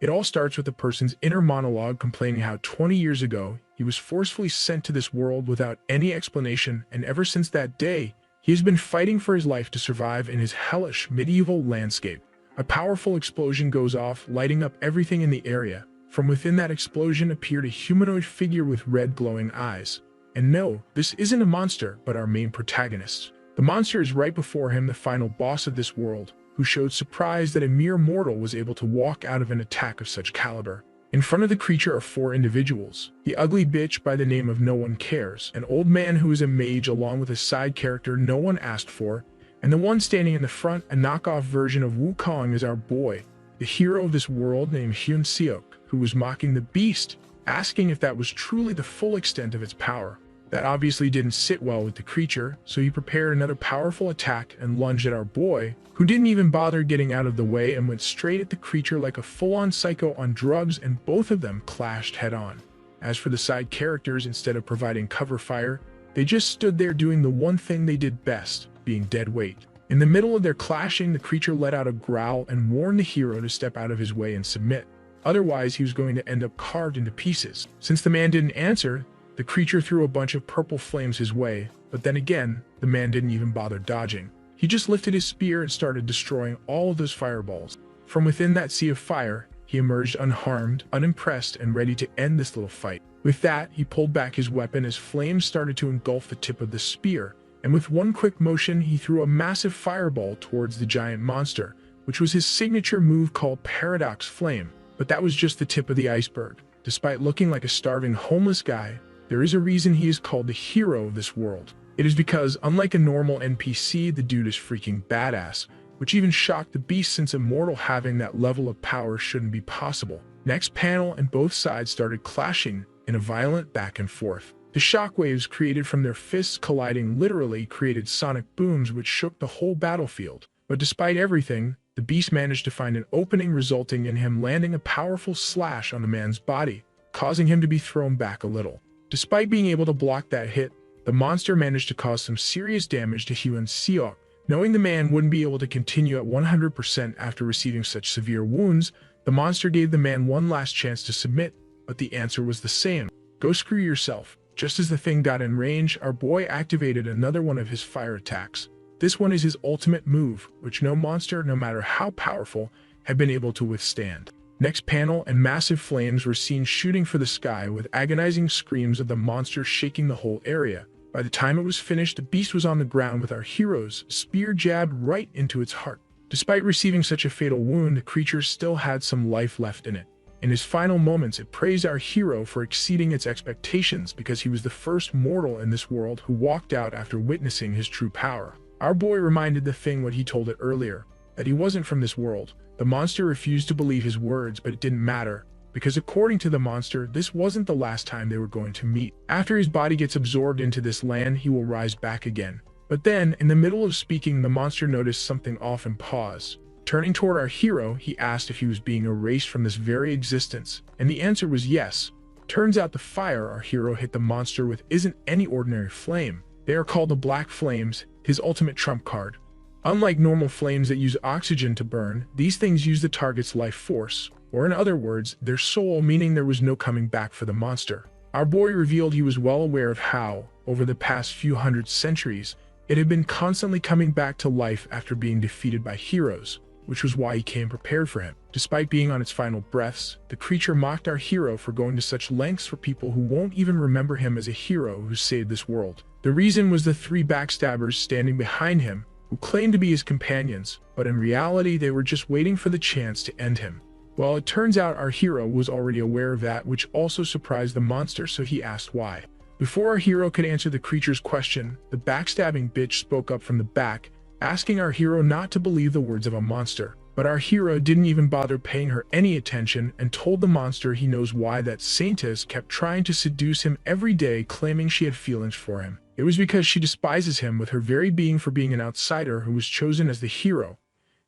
It all starts with a person's inner monologue complaining how 20 years ago he was forcefully sent to this world without any explanation, and ever since that day, he has been fighting for his life to survive in his hellish medieval landscape. A powerful explosion goes off, lighting up everything in the area. From within that explosion appeared a humanoid figure with red glowing eyes. And no, this isn't a monster, but our main protagonist. The monster is right before him, the final boss of this world, who showed surprise that a mere mortal was able to walk out of an attack of such caliber. In front of the creature are 4 individuals. The ugly bitch by the name of No One Cares, an old man who is a mage along with a side character no one asked for, and the one standing in the front, a knockoff version of Wukong, is our boy, the hero of this world named Hyun Seok, who was mocking the beast, asking if that was truly the full extent of its power. That obviously didn't sit well with the creature, so he prepared another powerful attack and lunged at our boy, who didn't even bother getting out of the way and went straight at the creature like a full-on psycho on drugs, and both of them clashed head-on. As for the side characters, instead of providing cover fire, they just stood there doing the one thing they did best, being dead weight. In the middle of their clashing, the creature let out a growl and warned the hero to step out of his way and submit. Otherwise, he was going to end up carved into pieces. Since the man didn't answer, the creature threw a bunch of purple flames his way, but then again, the man didn't even bother dodging. He just lifted his spear and started destroying all of those fireballs. From within that sea of fire, he emerged unharmed, unimpressed, and ready to end this little fight. With that, he pulled back his weapon as flames started to engulf the tip of the spear, and with one quick motion, he threw a massive fireball towards the giant monster, which was his signature move called Paradox Flame. But that was just the tip of the iceberg. Despite looking like a starving homeless guy, there is a reason he is called the hero of this world. It is because, unlike a normal NPC, the dude is freaking badass, which even shocked the beast since a mortal having that level of power shouldn't be possible. Next panel, and both sides started clashing in a violent back and forth. The shockwaves created from their fists colliding literally created sonic booms which shook the whole battlefield. But despite everything, the beast managed to find an opening, resulting in him landing a powerful slash on the man's body, causing him to be thrown back a little. Despite being able to block that hit, the monster managed to cause some serious damage to Hyun Seok. Knowing the man wouldn't be able to continue at 100% after receiving such severe wounds, the monster gave the man one last chance to submit, but the answer was the same. Go screw yourself. Just as the thing got in range, our boy activated another one of his fire attacks. This one is his ultimate move, which no monster, no matter how powerful, had been able to withstand. Next panel, and massive flames were seen shooting for the sky with agonizing screams of the monster shaking the whole area. By the time it was finished, the beast was on the ground with our hero's spear jabbed right into its heart. Despite receiving such a fatal wound, the creature still had some life left in it. In his final moments, it praised our hero for exceeding its expectations because he was the first mortal in this world who walked out after witnessing his true power. Our boy reminded the thing what he told it earlier, that he wasn't from this world. The monster refused to believe his words, but it didn't matter, because according to the monster, this wasn't the last time they were going to meet. After his body gets absorbed into this land, he will rise back again. But then, in the middle of speaking, the monster noticed something off and paused. Turning toward our hero, he asked if he was being erased from this very existence, and the answer was yes. Turns out the fire our hero hit the monster with isn't any ordinary flame. They are called the Black Flames, his ultimate trump card. Unlike normal flames that use oxygen to burn, these things use the target's life force, or in other words, their soul, meaning there was no coming back for the monster. Our boy revealed he was well aware of how, over the past few hundred centuries, it had been constantly coming back to life after being defeated by heroes, which was why he came prepared for him. Despite being on its final breaths, the creature mocked our hero for going to such lengths for people who won't even remember him as a hero who saved this world. The reason was the 3 backstabbers standing behind him, who claimed to be his companions, but in reality they were just waiting for the chance to end him. Well, it turns out our hero was already aware of that, which also surprised the monster, so he asked why. Before our hero could answer the creature's question, the backstabbing bitch spoke up from the back, asking our hero not to believe the words of a monster. But our hero didn't even bother paying her any attention and told the monster he knows why that saintess kept trying to seduce him every day, claiming she had feelings for him. It was because she despises him with her very being for being an outsider who was chosen as the hero,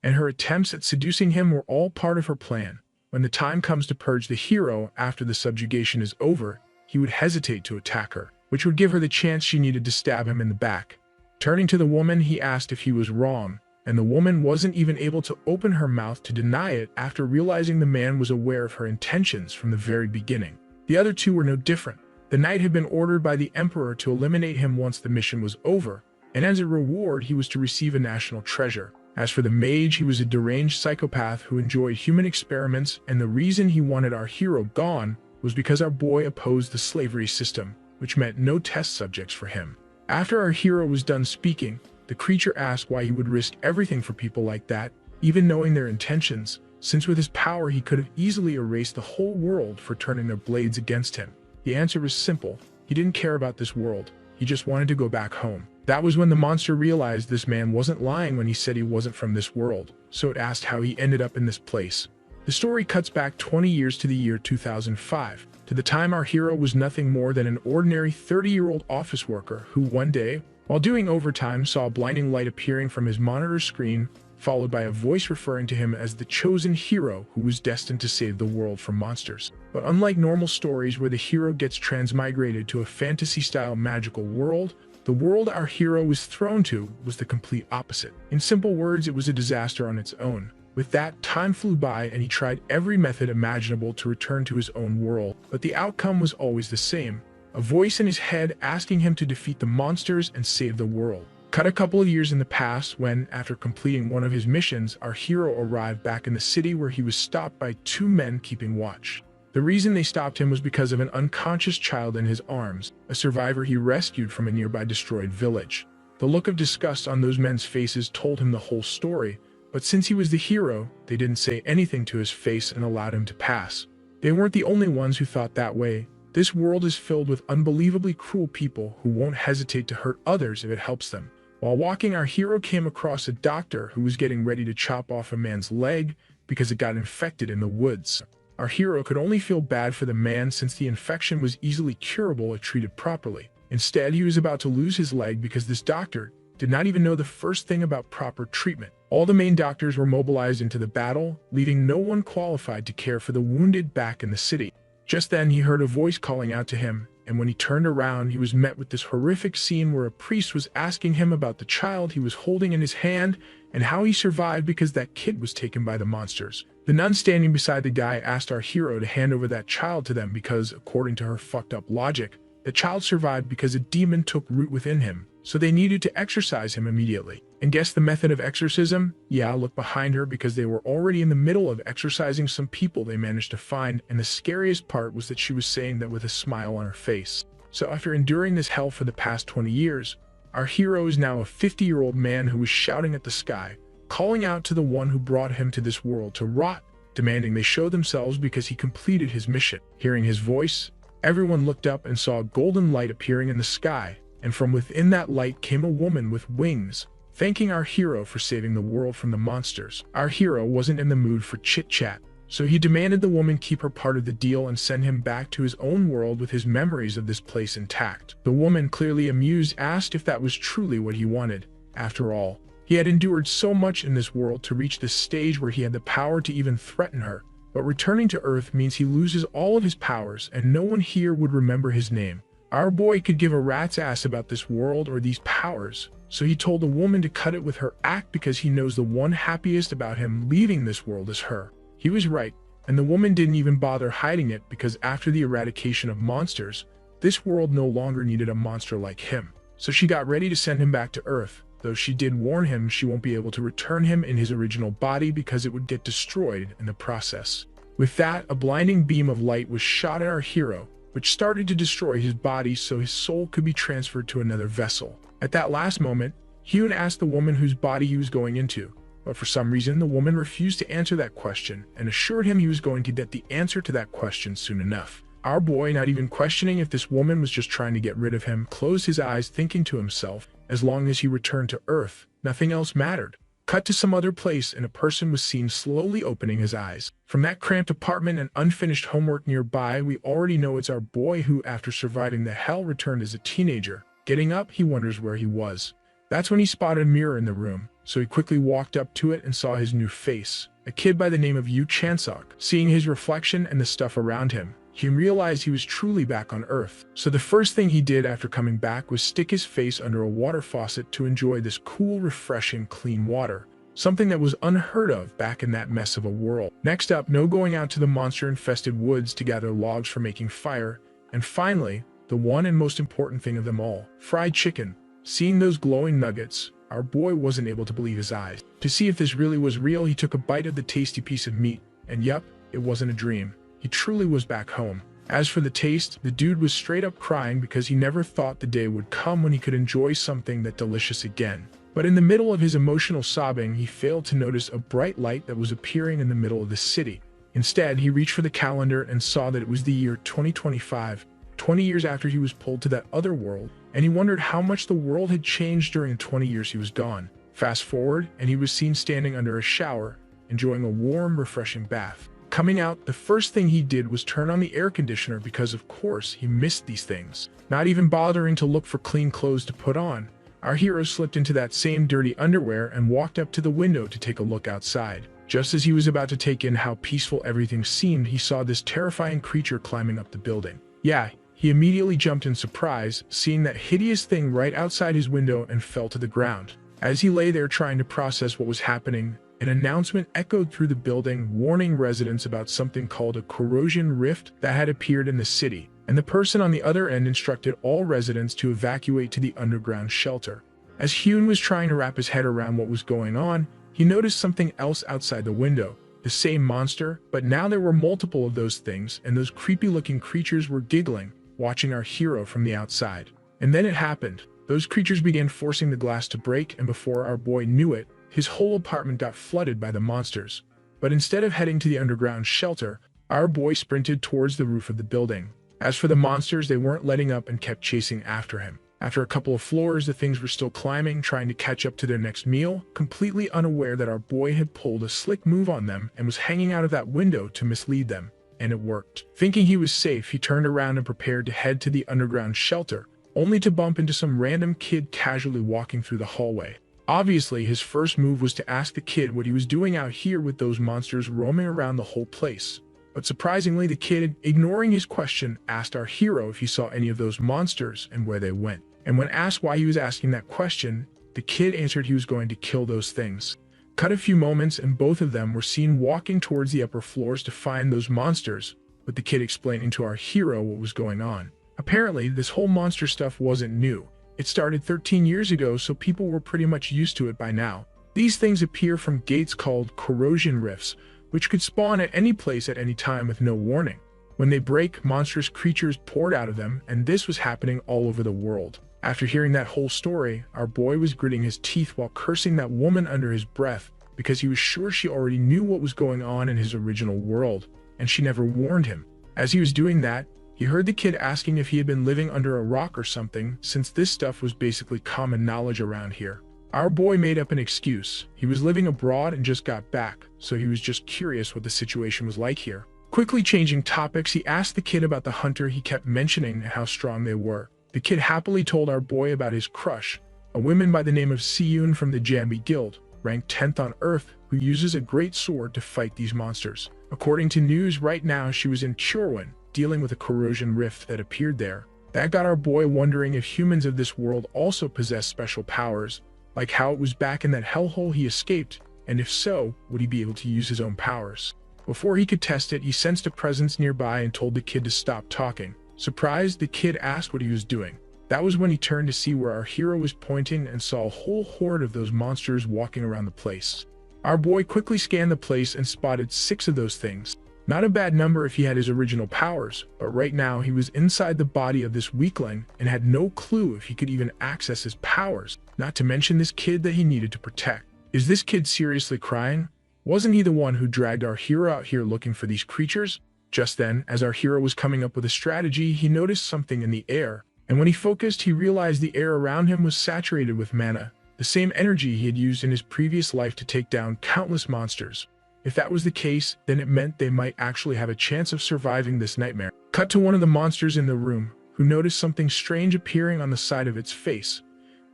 and her attempts at seducing him were all part of her plan. When the time comes to purge the hero after the subjugation is over, he would hesitate to attack her, which would give her the chance she needed to stab him in the back. Turning to the woman, he asked if he was wrong, and the woman wasn't even able to open her mouth to deny it after realizing the man was aware of her intentions from the very beginning. The other two were no different. The knight had been ordered by the emperor to eliminate him once the mission was over, and as a reward he was to receive a national treasure. As for the mage, he was a deranged psychopath who enjoyed human experiments, and the reason he wanted our hero gone was because our boy opposed the slavery system, which meant no test subjects for him. After our hero was done speaking, the creature asked why he would risk everything for people like that, even knowing their intentions, since with his power he could have easily erased the whole world for turning their blades against him. The answer was simple. He didn't care about this world. He just wanted to go back home. That was when the monster realized this man wasn't lying when he said he wasn't from this world, so it asked how he ended up in this place. The story cuts back 20 years to the year 2005, to the time our hero was nothing more than an ordinary 30-year-old office worker who one day, while doing overtime, saw a blinding light appearing from his monitor screen, followed by a voice referring to him as the chosen hero who was destined to save the world from monsters. But unlike normal stories where the hero gets transmigrated to a fantasy-style magical world, the world our hero was thrown to was the complete opposite. In simple words, it was a disaster on its own. With that, time flew by and he tried every method imaginable to return to his own world, but the outcome was always the same. A voice in his head asking him to defeat the monsters and save the world. Cut a couple of years in the past when, after completing one of his missions, our hero arrived back in the city where he was stopped by two men keeping watch. The reason they stopped him was because of an unconscious child in his arms, a survivor he rescued from a nearby destroyed village. The look of disgust on those men's faces told him the whole story, but since he was the hero, they didn't say anything to his face and allowed him to pass. They weren't the only ones who thought that way. This world is filled with unbelievably cruel people who won't hesitate to hurt others if it helps them. While walking, our hero came across a doctor who was getting ready to chop off a man's leg because it got infected in the woods. Our hero could only feel bad for the man since the infection was easily curable if treated properly. Instead, he was about to lose his leg because this doctor did not even know the first thing about proper treatment. All the main doctors were mobilized into the battle, leaving no one qualified to care for the wounded back in the city. Just then, he heard a voice calling out to him, and when he turned around, he was met with this horrific scene where a priest was asking him about the child he was holding in his hand and how he survived because that kid was taken by the monsters. The nun standing beside the guy asked our hero to hand over that child to them because, according to her fucked up logic, the child survived because a demon took root within him, so they needed to exorcise him immediately. And guess the method of exorcism? Yeah, look behind her because they were already in the middle of exorcising some people they managed to find, and the scariest part was that she was saying that with a smile on her face. So after enduring this hell for the past 20 years, our hero is now a 50-year-old man who was shouting at the sky, calling out to the one who brought him to this world to rot, demanding they show themselves because he completed his mission. Hearing his voice, everyone looked up and saw a golden light appearing in the sky, and from within that light came a woman with wings, thanking our hero for saving the world from the monsters. Our hero wasn't in the mood for chit-chat, so he demanded the woman keep her part of the deal and send him back to his own world with his memories of this place intact. The woman, clearly amused, asked if that was truly what he wanted. After all, he had endured so much in this world to reach this stage where he had the power to even threaten her, but returning to Earth means he loses all of his powers and no one here would remember his name. Our boy could give a rat's ass about this world or these powers, so he told the woman to cut it with her act because he knows the one happiest about him leaving this world is her. He was right, and the woman didn't even bother hiding it because after the eradication of monsters, this world no longer needed a monster like him. So she got ready to send him back to Earth, though she did warn him she won't be able to return him in his original body because it would get destroyed in the process. With that, a blinding beam of light was shot at our hero, which started to destroy his body so his soul could be transferred to another vessel. At that last moment, Hyun asked the woman whose body he was going into, but for some reason the woman refused to answer that question and assured him he was going to get the answer to that question soon enough. Our boy, not even questioning if this woman was just trying to get rid of him, closed his eyes thinking to himself, as long as he returned to Earth, nothing else mattered. Cut to some other place and a person was seen slowly opening his eyes. From that cramped apartment and unfinished homework nearby, we already know it's our boy who, after surviving the hell, returned as a teenager. Getting up, he wonders where he was. That's when he spotted a mirror in the room, so he quickly walked up to it and saw his new face, a kid by the name of Yu Chansok. Seeing his reflection and the stuff around him, he realized he was truly back on Earth. So the first thing he did after coming back was stick his face under a water faucet to enjoy this cool, refreshing, clean water. something that was unheard of back in that mess of a world. Next up, no going out to the monster-infested woods to gather logs for making fire, and finally, the one and most important thing of them all, fried chicken. Seeing those glowing nuggets, our boy wasn't able to believe his eyes. To see if this really was real, he took a bite of the tasty piece of meat, and yup, it wasn't a dream. He truly was back home. As for the taste, the dude was straight up crying because he never thought the day would come when he could enjoy something that delicious again. But in the middle of his emotional sobbing, he failed to notice a bright light that was appearing in the middle of the city. Instead, he reached for the calendar and saw that it was the year 2025, 20 years after he was pulled to that other world, and he wondered how much the world had changed during the 20 years he was gone. Fast forward, and he was seen standing under a shower, enjoying a warm, refreshing bath. Coming out, the first thing he did was turn on the air conditioner because, of course, he missed these things. Not even bothering to look for clean clothes to put on, our hero slipped into that same dirty underwear and walked up to the window to take a look outside. Just as he was about to take in how peaceful everything seemed, he saw this terrifying creature climbing up the building. Yeah, he immediately jumped in surprise, seeing that hideous thing right outside his window, and fell to the ground. As he lay there trying to process what was happening, an announcement echoed through the building, warning residents about something called a corrosion rift that had appeared in the city, and the person on the other end instructed all residents to evacuate to the underground shelter. As Hyun was trying to wrap his head around what was going on, he noticed something else outside the window. The same monster, but now there were multiple of those things, and those creepy-looking creatures were giggling, watching our hero from the outside. And then it happened. Those creatures began forcing the glass to break, and before our boy knew it, his whole apartment got flooded by the monsters. But instead of heading to the underground shelter, our boy sprinted towards the roof of the building. As for the monsters, they weren't letting up and kept chasing after him. After a couple of floors, the things were still climbing, trying to catch up to their next meal, completely unaware that our boy had pulled a slick move on them and was hanging out of that window to mislead them. And it worked. Thinking he was safe, he turned around and prepared to head to the underground shelter, only to bump into some random kid casually walking through the hallway. Obviously, his first move was to ask the kid what he was doing out here with those monsters roaming around the whole place. But surprisingly, the kid, ignoring his question, asked our hero if he saw any of those monsters and where they went. And when asked why he was asking that question, the kid answered he was going to kill those things. Cut a few moments, and both of them were seen walking towards the upper floors to find those monsters, with the kid explaining to our hero what was going on. Apparently, this whole monster stuff wasn't new. It started 13 years ago, so people were pretty much used to it by now. These things appear from gates called corrosion rifts, which could spawn at any place at any time with no warning. When they break, monstrous creatures poured out of them, and this was happening all over the world. After hearing that whole story, our boy was gritting his teeth while cursing that woman under his breath because he was sure she already knew what was going on in his original world, and she never warned him. As he was doing that, he heard the kid asking if he had been living under a rock or something, since this stuff was basically common knowledge around here. Our boy made up an excuse. He was living abroad and just got back, so he was just curious what the situation was like here. Quickly changing topics, he asked the kid about the hunter he kept mentioning and how strong they were. The kid happily told our boy about his crush, a woman by the name of Siyun from the Jambi Guild, ranked 10th on Earth, who uses a great sword to fight these monsters. According to news right now, she was in Churwin, dealing with a corrosion rift that appeared there. That got our boy wondering if humans of this world also possess special powers, like how it was back in that hellhole he escaped, and if so, would he be able to use his own powers? Before he could test it, he sensed a presence nearby and told the kid to stop talking. Surprised, the kid asked what he was doing. That was when he turned to see where our hero was pointing and saw a whole horde of those monsters walking around the place. Our boy quickly scanned the place and spotted 6 of those things. Not a bad number if he had his original powers, but right now he was inside the body of this weakling and had no clue if he could even access his powers, not to mention this kid that he needed to protect. Is this kid seriously crying? Wasn't he the one who dragged our hero out here looking for these creatures? Just then, as our hero was coming up with a strategy, he noticed something in the air, and when he focused, he realized the air around him was saturated with mana, the same energy he had used in his previous life to take down countless monsters. If that was the case, then it meant they might actually have a chance of surviving this nightmare. Cut to one of the monsters in the room, who noticed something strange appearing on the side of its face.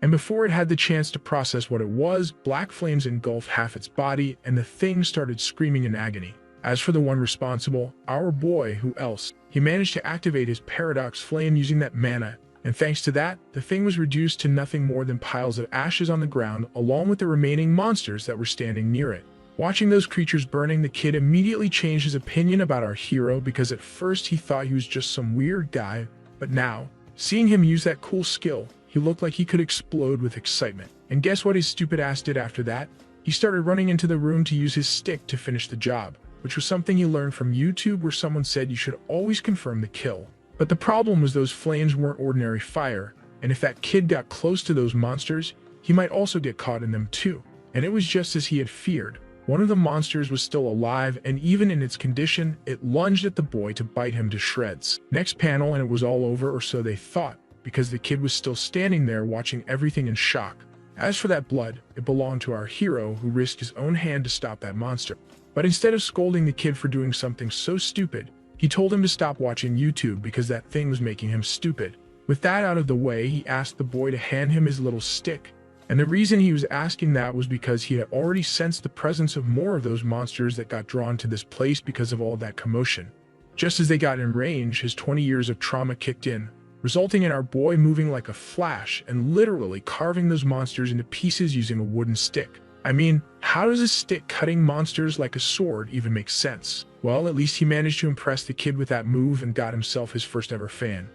And before it had the chance to process what it was, black flames engulfed half its body, and the thing started screaming in agony. As for the one responsible, our boy, who else? He managed to activate his paradox flame using that mana, And thanks to that, the thing was reduced to nothing more than piles of ashes on the ground along with the remaining monsters that were standing near it. Watching those creatures burning, the kid immediately changed his opinion about our hero because at first he thought he was just some weird guy, but now, seeing him use that cool skill, he looked like he could explode with excitement. And guess what his stupid ass did after that? He started running into the room to use his stick to finish the job, which was something he learned from YouTube where someone said you should always confirm the kill. But the problem was those flames weren't ordinary fire, and if that kid got close to those monsters, he might also get caught in them too. And it was just as he had feared. One of the monsters was still alive, and even in its condition, it lunged at the boy to bite him to shreds. Next panel, and it was all over, or so they thought, because the kid was still standing there watching everything in shock. As for that blood, it belonged to our hero, who risked his own hand to stop that monster. But instead of scolding the kid for doing something so stupid, he told him to stop watching YouTube because that thing was making him stupid. With that out of the way, he asked the boy to hand him his little stick. And the reason he was asking that was because he had already sensed the presence of more of those monsters that got drawn to this place because of all that commotion. Just as they got in range, his 20 years of trauma kicked in, resulting in our boy moving like a flash and literally carving those monsters into pieces using a wooden stick. I mean, how does a stick cutting monsters like a sword even make sense? Well, at least he managed to impress the kid with that move and got himself his first ever fan.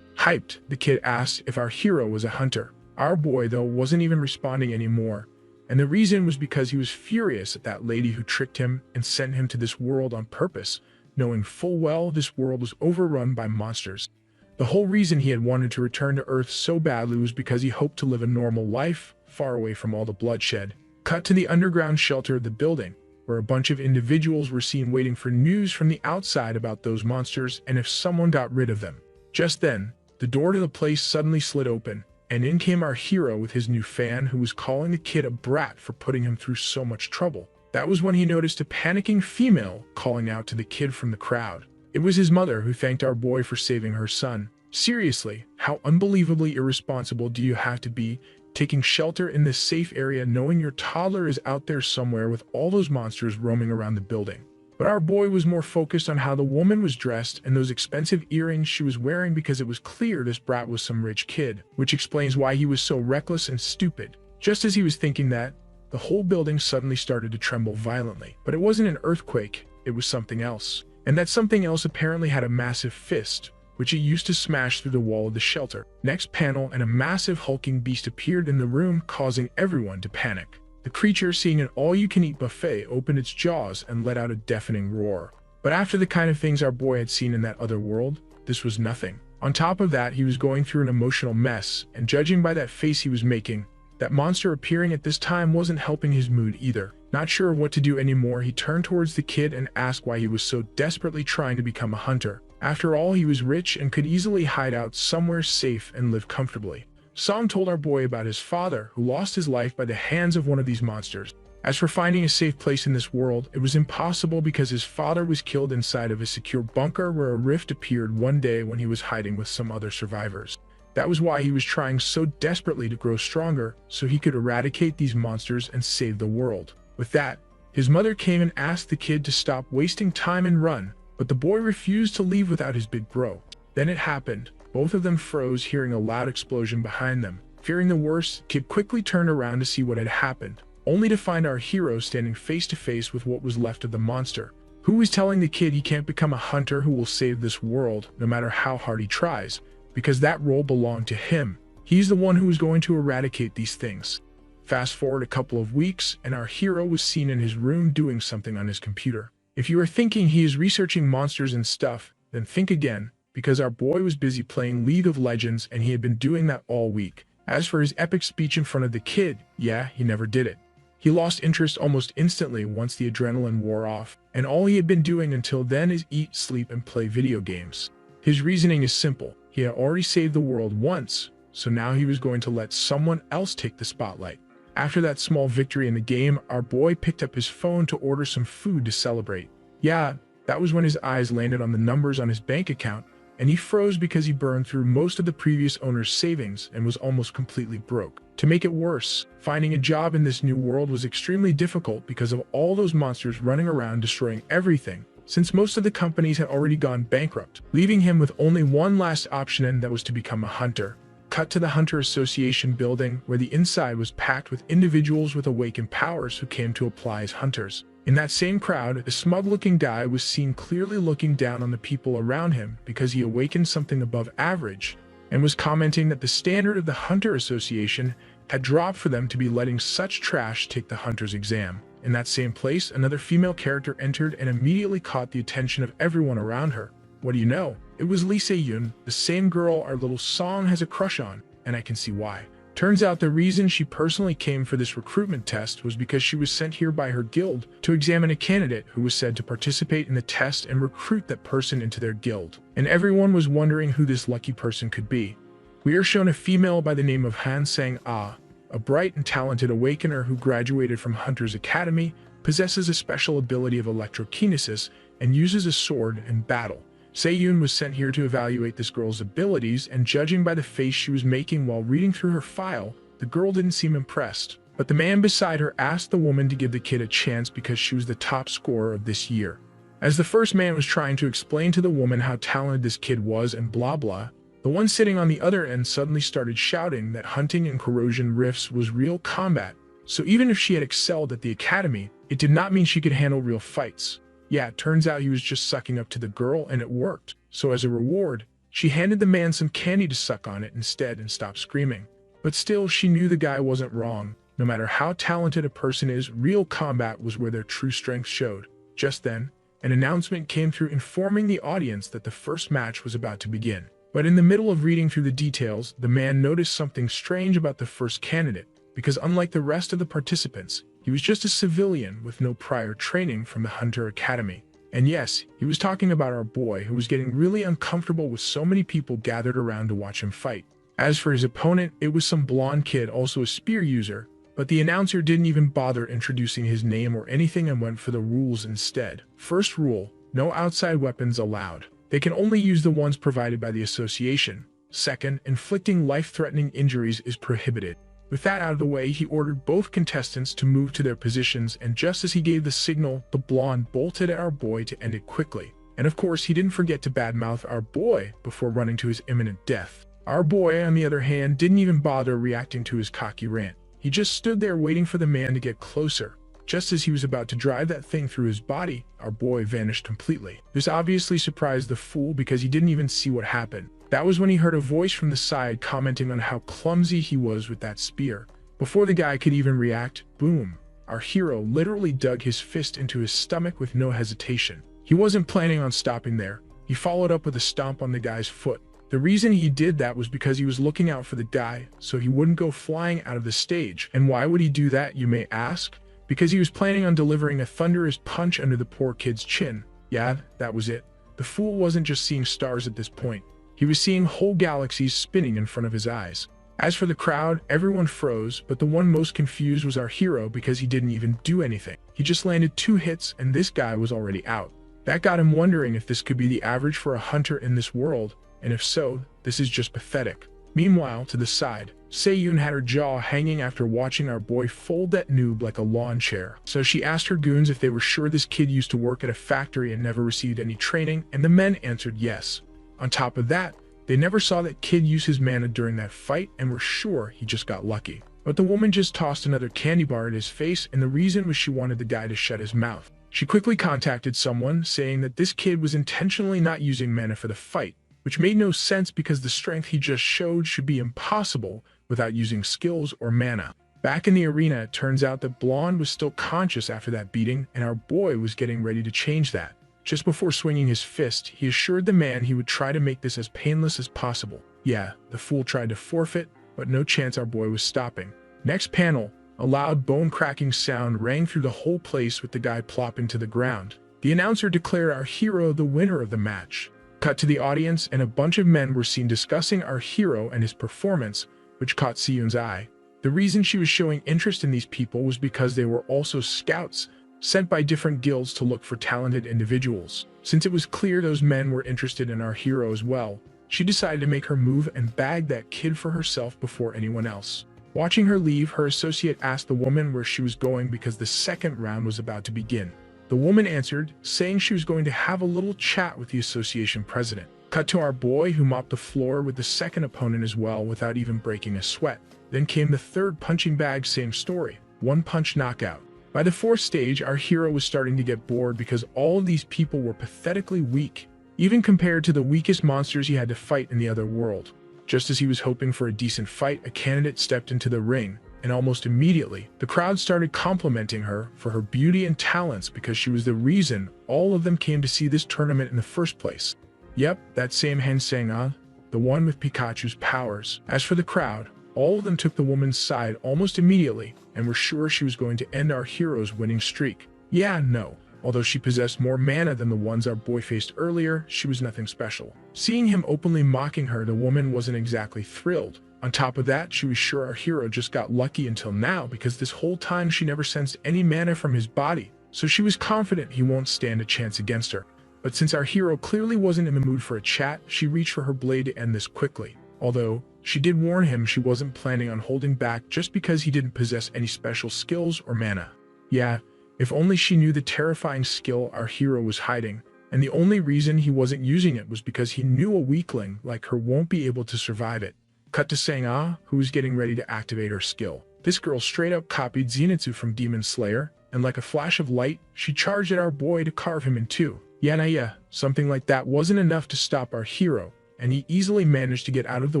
Hyped, the kid asked if our hero was a hunter. Our boy, though, wasn't even responding anymore, and the reason was because he was furious at that lady who tricked him and sent him to this world on purpose, knowing full well this world was overrun by monsters. The whole reason he had wanted to return to Earth so badly was because he hoped to live a normal life, far away from all the bloodshed. Cut to the underground shelter of the building, where a bunch of individuals were seen waiting for news from the outside about those monsters and if someone got rid of them. Just then, the door to the place suddenly slid open, and in came our hero with his new fan, who was calling the kid a brat for putting him through so much trouble. That was when he noticed a panicking female calling out to the kid from the crowd. It was his mother, who thanked our boy for saving her son. Seriously, how unbelievably irresponsible do you have to be, taking shelter in this safe area knowing your toddler is out there somewhere with all those monsters roaming around the building? But our boy was more focused on how the woman was dressed and those expensive earrings she was wearing because it was clear this brat was some rich kid, which explains why he was so reckless and stupid. Just as he was thinking that, the whole building suddenly started to tremble violently. But it wasn't an earthquake, it was something else. And that something else apparently had a massive fist, which it used to smash through the wall of the shelter. Next panel, and a massive hulking beast appeared in the room, causing everyone to panic. The creature, seeing an all-you-can-eat buffet, opened its jaws and let out a deafening roar. But after the kind of things our boy had seen in that other world, this was nothing. On top of that, he was going through an emotional mess, and judging by that face he was making, that monster appearing at this time wasn't helping his mood either. Not sure what to do anymore, he turned towards the kid and asked why he was so desperately trying to become a hunter. After all, he was rich and could easily hide out somewhere safe and live comfortably. Song told our boy about his father, who lost his life by the hands of one of these monsters. As for finding a safe place in this world, it was impossible because his father was killed inside of a secure bunker where a rift appeared one day when he was hiding with some other survivors. That was why he was trying so desperately to grow stronger, so he could eradicate these monsters and save the world. With that, his mother came and asked the kid to stop wasting time and run, but the boy refused to leave without his big bro. Then it happened. Both of them froze, hearing a loud explosion behind them. Fearing the worst, the kid quickly turned around to see what had happened, only to find our hero standing face to face with what was left of the monster. Who was telling the kid he can't become a hunter who will save this world, no matter how hard he tries, because that role belonged to him. He's the one who was going to eradicate these things. Fast forward a couple of weeks, and our hero was seen in his room doing something on his computer. If you are thinking he is researching monsters and stuff, then think again, because our boy was busy playing League of Legends and he had been doing that all week. As for his epic speech in front of the kid, yeah, he never did it. He lost interest almost instantly once the adrenaline wore off, and all he had been doing until then is eat, sleep, and play video games. His reasoning is simple. He had already saved the world once, so now he was going to let someone else take the spotlight. After that small victory in the game, our boy picked up his phone to order some food to celebrate. Yeah, that was when his eyes landed on the numbers on his bank account, and he froze because he burned through most of the previous owner's savings and was almost completely broke. To make it worse, finding a job in this new world was extremely difficult because of all those monsters running around destroying everything, since most of the companies had already gone bankrupt, leaving him with only one last option, and that was to become a hunter. Cut to the Hunter Association building, where the inside was packed with individuals with awakened powers who came to apply as hunters. In that same crowd, a smug-looking guy was seen clearly looking down on the people around him because he awakened something above average, and was commenting that the standard of the Hunter Association had dropped for them to be letting such trash take the hunter's exam. In that same place, another female character entered and immediately caught the attention of everyone around her. What do you know? It was Lee Se-yoon, the same girl our little song has a crush on, and I can see why. Turns out the reason she personally came for this recruitment test was because she was sent here by her guild to examine a candidate who was said to participate in the test and recruit that person into their guild. And everyone was wondering who this lucky person could be. We are shown a female by the name of Han Sang-ah, a bright and talented awakener who graduated from Hunter's Academy, possesses a special ability of electrokinesis, and uses a sword in battle. Se-yoon was sent here to evaluate this girl's abilities, and judging by the face she was making while reading through her file, the girl didn't seem impressed. But the man beside her asked the woman to give the kid a chance because she was the top scorer of this year. As the first man was trying to explain to the woman how talented this kid was and blah blah, the one sitting on the other end suddenly started shouting that hunting and corrosion rifts was real combat, so even if she had excelled at the academy, it did not mean she could handle real fights. Yeah, it turns out he was just sucking up to the girl and it worked. So as a reward, she handed the man some candy to suck on it instead and stopped screaming. But still, she knew the guy wasn't wrong. No matter how talented a person is, real combat was where their true strength showed. Just then, an announcement came through informing the audience that the first match was about to begin. But in the middle of reading through the details, the man noticed something strange about the first candidate, because unlike the rest of the participants, he was just a civilian with no prior training from the Hunter Academy. And yes, he was talking about our boy, who was getting really uncomfortable with so many people gathered around to watch him fight. As for his opponent, it was some blonde kid, also a spear user, but the announcer didn't even bother introducing his name or anything and went for the rules instead. First rule, no outside weapons allowed. They can only use the ones provided by the association. Second, inflicting life-threatening injuries is prohibited. With that out of the way, he ordered both contestants to move to their positions, and just as he gave the signal, the blonde bolted at our boy to end it quickly. And of course, he didn't forget to badmouth our boy before running to his imminent death. Our boy, on the other hand, didn't even bother reacting to his cocky rant. He just stood there waiting for the man to get closer. Just as he was about to drive that thing through his body, our boy vanished completely. This obviously surprised the fool because he didn't even see what happened. That was when he heard a voice from the side commenting on how clumsy he was with that spear. Before the guy could even react, boom, our hero literally dug his fist into his stomach with no hesitation. He wasn't planning on stopping there. He followed up with a stomp on the guy's foot. The reason he did that was because he was looking out for the guy so he wouldn't go flying out of the stage. And why would he do that, you may ask? Because he was planning on delivering a thunderous punch under the poor kid's chin. Yeah, that was it. The fool wasn't just seeing stars at this point. He was seeing whole galaxies spinning in front of his eyes. As for the crowd, everyone froze, but the one most confused was our hero because he didn't even do anything. He just landed 2 hits and this guy was already out. That got him wondering if this could be the average for a hunter in this world, and if so, this is just pathetic. Meanwhile, to the side, Se-yoon had her jaw hanging after watching our boy fold that noob like a lawn chair. So she asked her goons if they were sure this kid used to work at a factory and never received any training, and the men answered yes. On top of that, they never saw that kid use his mana during that fight and were sure he just got lucky. But the woman just tossed another candy bar at his face, and the reason was she wanted the guy to shut his mouth. She quickly contacted someone, saying that this kid was intentionally not using mana for the fight, which made no sense because the strength he just showed should be impossible without using skills or mana. Back in the arena, it turns out that Blonde was still conscious after that beating, and our boy was getting ready to change that. Just before swinging his fist, he assured the man he would try to make this as painless as possible. Yeah, the fool tried to forfeit, but no chance our boy was stopping. Next panel, a loud bone-cracking sound rang through the whole place with the guy plopping to the ground. The announcer declared our hero the winner of the match. Cut to the audience, and a bunch of men were seen discussing our hero and his performance, which caught Se-yoon's eye. The reason she was showing interest in these people was because they were also scouts, sent by different guilds to look for talented individuals. Since it was clear those men were interested in our hero as well, she decided to make her move and bag that kid for herself before anyone else. Watching her leave, her associate asked the woman where she was going because the second round was about to begin. The woman answered, saying she was going to have a little chat with the association president. Cut to our boy who mopped the floor with the second opponent as well without even breaking a sweat. Then came the third punching bag, same story, one punch knockout. By the fourth stage, our hero was starting to get bored because all of these people were pathetically weak, even compared to the weakest monsters he had to fight in the other world. Just as he was hoping for a decent fight, a candidate stepped into the ring, and almost immediately, the crowd started complimenting her for her beauty and talents because she was the reason all of them came to see this tournament in the first place. Yep, that same Hansanga, the one with Pikachu's powers. As for the crowd, all of them took the woman's side almost immediately and were sure she was going to end our hero's winning streak. Yeah, no. Although she possessed more mana than the ones our boy faced earlier, she was nothing special. Seeing him openly mocking her, the woman wasn't exactly thrilled. On top of that, she was sure our hero just got lucky until now because this whole time she never sensed any mana from his body, so she was confident he won't stand a chance against her. But since our hero clearly wasn't in the mood for a chat, she reached for her blade to end this quickly. Although, she did warn him she wasn't planning on holding back just because he didn't possess any special skills or mana. Yeah, if only she knew the terrifying skill our hero was hiding, and the only reason he wasn't using it was because he knew a weakling like her won't be able to survive it. Cut to Sang-ah, who was getting ready to activate her skill. This girl straight up copied Zenitsu from Demon Slayer, and like a flash of light, she charged at our boy to carve him in two. Yeah, something like that wasn't enough to stop our hero, and he easily managed to get out of the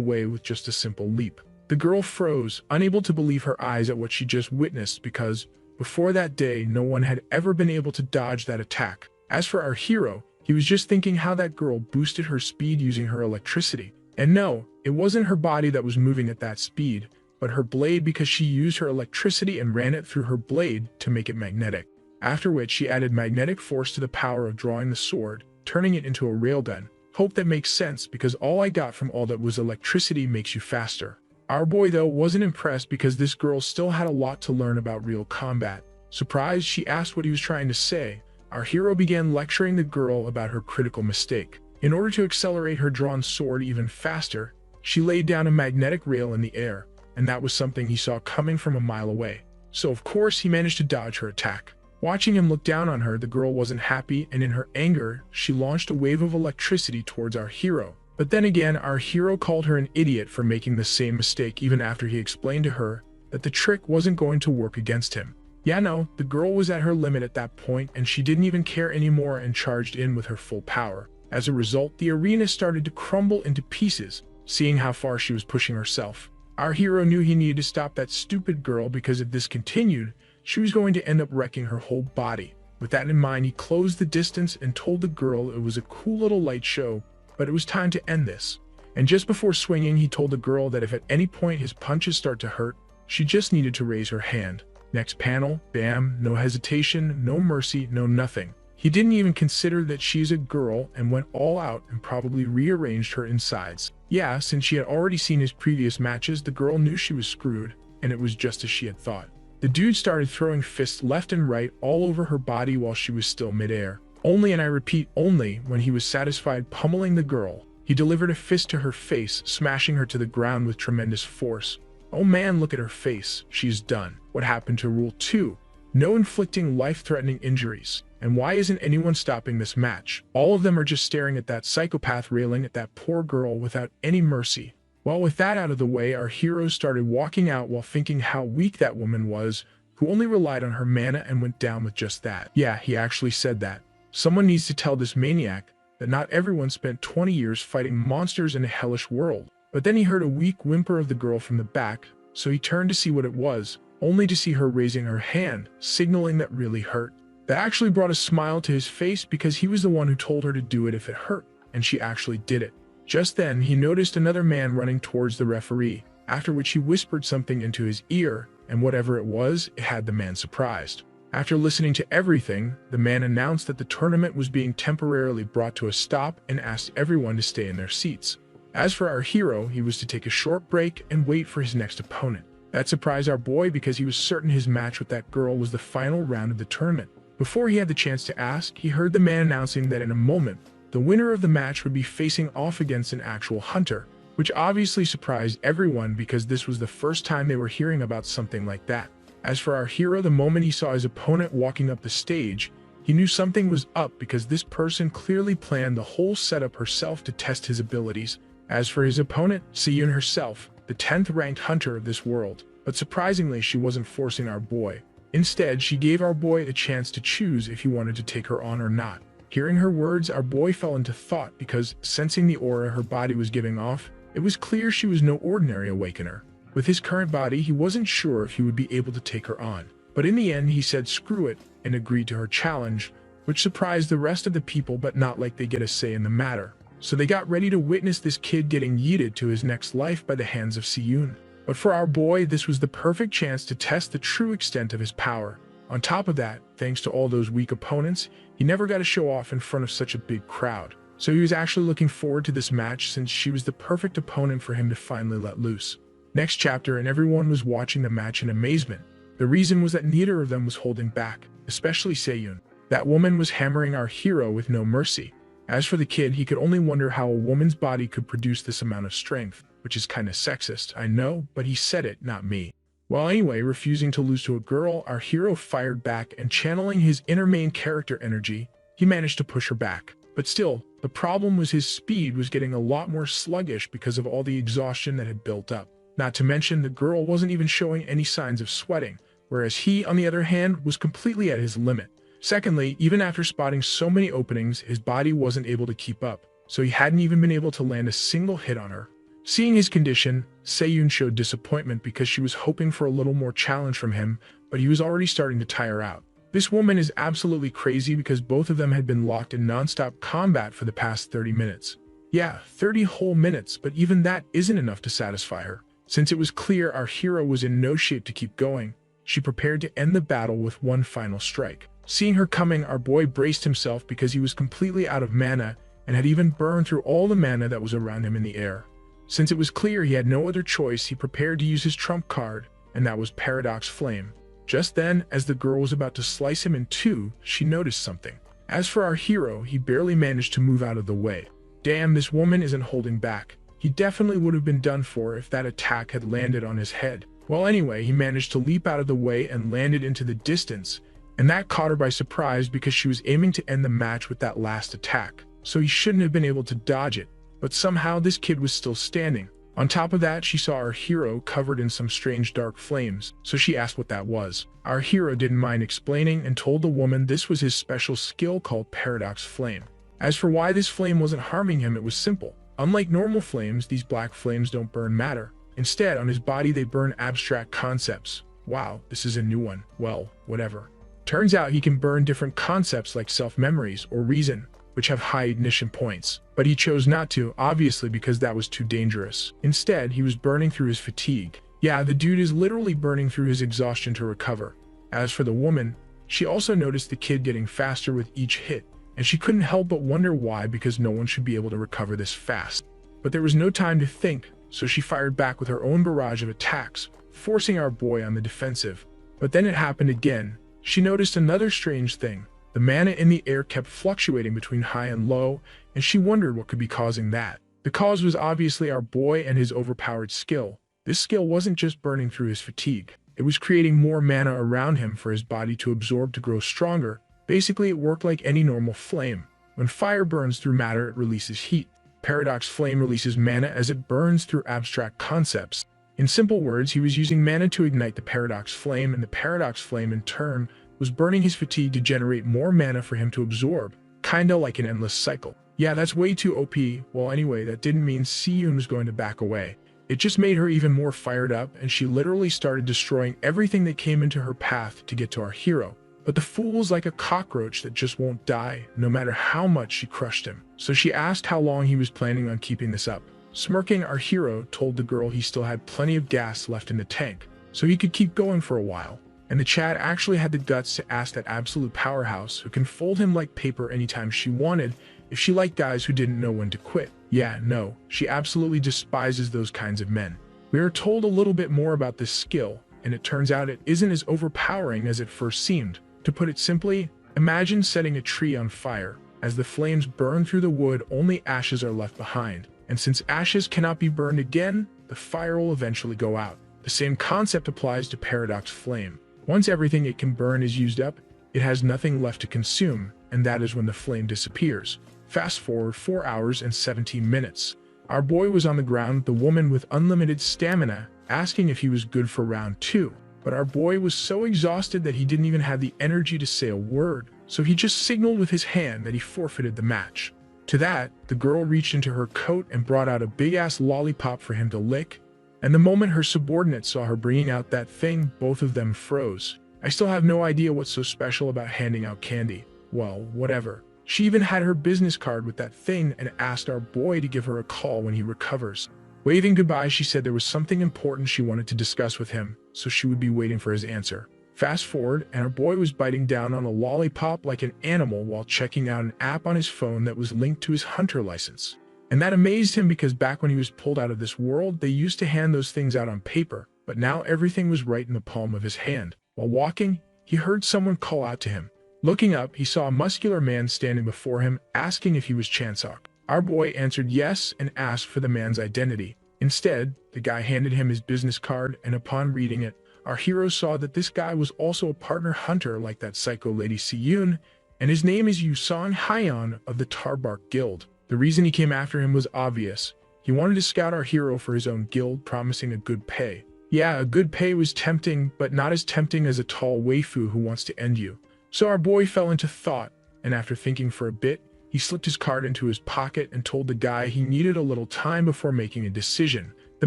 way with just a simple leap. The girl froze, unable to believe her eyes at what she just witnessed because, before that day, no one had ever been able to dodge that attack. As for our hero, he was just thinking how that girl boosted her speed using her electricity. And no, it wasn't her body that was moving at that speed, but her blade because she used her electricity and ran it through her blade to make it magnetic. After which she added magnetic force to the power of drawing the sword, turning it into a railgun. Hope that makes sense because all I got from all that was electricity makes you faster. Our boy though wasn't impressed because this girl still had a lot to learn about real combat. Surprised, she asked what he was trying to say. Our hero began lecturing the girl about her critical mistake. In order to accelerate her drawn sword even faster, she laid down a magnetic rail in the air, and that was something he saw coming from a mile away. So of course he managed to dodge her attack. Watching him look down on her, the girl wasn't happy, and in her anger, she launched a wave of electricity towards our hero. But then again, our hero called her an idiot for making the same mistake even after he explained to her that the trick wasn't going to work against him. Yeah, no, the girl was at her limit at that point, and she didn't even care anymore and charged in with her full power. As a result, the arena started to crumble into pieces, seeing how far she was pushing herself. Our hero knew he needed to stop that stupid girl because if this continued, she was going to end up wrecking her whole body. With that in mind, he closed the distance and told the girl it was a cool little light show, but it was time to end this. And just before swinging, he told the girl that if at any point his punches start to hurt, she just needed to raise her hand. Next panel, bam, no hesitation, no mercy, no nothing. He didn't even consider that she's a girl and went all out and probably rearranged her insides. Yeah, since she had already seen his previous matches, the girl knew she was screwed, and it was just as she had thought. The dude started throwing fists left and right all over her body while she was still midair. Only, and I repeat only, when he was satisfied pummeling the girl, he delivered a fist to her face, smashing her to the ground with tremendous force. Oh man, look at her face. She's done. What happened to Rule 2? No inflicting life-threatening injuries. And why isn't anyone stopping this match? All of them are just staring at that psychopath railing at that poor girl without any mercy. Well, with that out of the way, our hero started walking out while thinking how weak that woman was, who only relied on her mana and went down with just that. Yeah, he actually said that. Someone needs to tell this maniac that not everyone spent 20 years fighting monsters in a hellish world. But then he heard a weak whimper of the girl from the back, so he turned to see what it was, only to see her raising her hand, signaling that really hurt. That actually brought a smile to his face because he was the one who told her to do it if it hurt, and she actually did it. Just then, he noticed another man running towards the referee, after which he whispered something into his ear, and whatever it was, it had the man surprised. After listening to everything, the man announced that the tournament was being temporarily brought to a stop and asked everyone to stay in their seats. As for our hero, he was to take a short break and wait for his next opponent. That surprised our boy because he was certain his match with that girl was the final round of the tournament. Before he had the chance to ask, he heard the man announcing that in a moment, the winner of the match would be facing off against an actual hunter, which obviously surprised everyone because this was the first time they were hearing about something like that. As for our hero, the moment he saw his opponent walking up the stage, He knew something was up because this person clearly planned the whole setup herself to test his abilities. As for his opponent, Seyun herself, the 10th ranked hunter of this world. But surprisingly, she wasn't forcing our boy. Instead, she gave our boy a chance to choose if he wanted to take her on or not. Hearing her words, our boy fell into thought because, sensing the aura her body was giving off, it was clear she was no ordinary awakener. With his current body, he wasn't sure if he would be able to take her on. But in the end, he said screw it and agreed to her challenge, which surprised the rest of the people, but not like they get a say in the matter. So they got ready to witness this kid getting yeeted to his next life by the hands of Seyun. But for our boy, this was the perfect chance to test the true extent of his power. On top of that, thanks to all those weak opponents, he never got to show off in front of such a big crowd. So he was actually looking forward to this match since she was the perfect opponent for him to finally let loose. Next chapter, and everyone was watching the match in amazement. The reason was that neither of them was holding back, especially Seyun. That woman was hammering our hero with no mercy. As for the kid, he could only wonder how a woman's body could produce this amount of strength, which is kinda sexist, I know, but he said it, not me. Well, anyway, refusing to lose to a girl, our hero fired back and channeling his inner main character energy, he managed to push her back. But still, the problem was his speed was getting a lot more sluggish because of all the exhaustion that had built up. Not to mention, the girl wasn't even showing any signs of sweating, whereas he, on the other hand, was completely at his limit. Secondly, even after spotting so many openings, his body wasn't able to keep up, so he hadn't even been able to land a single hit on her. Seeing his condition, Seyun showed disappointment because she was hoping for a little more challenge from him, but he was already starting to tire out. This woman is absolutely crazy because both of them had been locked in non-stop combat for the past 30 minutes. Yeah, 30 whole minutes, but even that isn't enough to satisfy her. Since it was clear our hero was in no shape to keep going, she prepared to end the battle with one final strike. Seeing her coming, our boy braced himself because he was completely out of mana and had even burned through all the mana that was around him in the air. Since it was clear he had no other choice, he prepared to use his trump card, and that was Paradox Flame. Just then, as the girl was about to slice him in two, she noticed something. As for our hero, he barely managed to move out of the way. Damn, this woman isn't holding back. He definitely would have been done for if that attack had landed on his head. Well, anyway, he managed to leap out of the way and landed into the distance, and that caught her by surprise because she was aiming to end the match with that last attack, so he shouldn't have been able to dodge it. But somehow this kid was still standing. On top of that, she saw our hero covered in some strange dark flames, so she asked what that was. Our hero didn't mind explaining and told the woman this was his special skill called Paradox Flame. As for why this flame wasn't harming him, it was simple. Unlike normal flames, these black flames don't burn matter. Instead, on his body they burn abstract concepts. Wow, this is a new one. Well, whatever. Turns out he can burn different concepts like self-memories or reason, which have high ignition points. But he chose not to, obviously because that was too dangerous. Instead, he was burning through his fatigue. Yeah, the dude is literally burning through his exhaustion to recover. As for the woman, she also noticed the kid getting faster with each hit, and she couldn't help but wonder why, because no one should be able to recover this fast. But there was no time to think, so she fired back with her own barrage of attacks, forcing our boy on the defensive. But then it happened again. She noticed another strange thing. The mana in the air kept fluctuating between high and low, and she wondered what could be causing that. The cause was obviously our boy and his overpowered skill. This skill wasn't just burning through his fatigue. It was creating more mana around him for his body to absorb to grow stronger. Basically, it worked like any normal flame. When fire burns through matter, it releases heat. Paradox Flame releases mana as it burns through abstract concepts. In simple words, he was using mana to ignite the Paradox Flame, and the Paradox Flame, in turn, was burning his fatigue to generate more mana for him to absorb, kinda like an endless cycle. Yeah, that's way too OP. Well, anyway, that didn't mean Seyun was going to back away. It just made her even more fired up, and she literally started destroying everything that came into her path to get to our hero. But the fool was like a cockroach that just won't die, no matter how much she crushed him. So she asked how long he was planning on keeping this up. Smirking, our hero told the girl he still had plenty of gas left in the tank, so he could keep going for a while. And the Chad actually had the guts to ask that absolute powerhouse who can fold him like paper anytime she wanted if she liked guys who didn't know when to quit. Yeah, no, she absolutely despises those kinds of men. We are told a little bit more about this skill, and it turns out it isn't as overpowering as it first seemed. To put it simply, imagine setting a tree on fire. As the flames burn through the wood, only ashes are left behind. And since ashes cannot be burned again, the fire will eventually go out. The same concept applies to Paradox Flame. Once everything it can burn is used up, it has nothing left to consume, and that is when the flame disappears. Fast forward 4 hours and 17 minutes. Our boy was on the ground with the woman with unlimited stamina, asking if he was good for round 2. But our boy was so exhausted that he didn't even have the energy to say a word, so he just signaled with his hand that he forfeited the match. To that, the girl reached into her coat and brought out a big-ass lollipop for him to lick, and the moment her subordinate saw her bringing out that thing, both of them froze. I still have no idea what's so special about handing out candy. Well, whatever. She even had her business card with that thing and asked our boy to give her a call when he recovers. Waving goodbye, she said there was something important she wanted to discuss with him, so she would be waiting for his answer. Fast forward, and our boy was biting down on a lollipop like an animal while checking out an app on his phone that was linked to his hunter license. And that amazed him because back when he was pulled out of this world, they used to hand those things out on paper, but now everything was right in the palm of his hand. While walking, he heard someone call out to him. Looking up, he saw a muscular man standing before him, asking if he was Chansok. Our boy answered yes and asked for the man's identity. Instead, the guy handed him his business card, and upon reading it, our hero saw that this guy was also a partner hunter like that psycho lady Siyun, and his name is Yusong Hyon of the Tarbark Guild. The reason he came after him was obvious. He wanted to scout our hero for his own guild, promising a good pay. Yeah, a good pay was tempting, but not as tempting as a tall waifu who wants to end you. So our boy fell into thought, and after thinking for a bit, he slipped his card into his pocket and told the guy he needed a little time before making a decision. The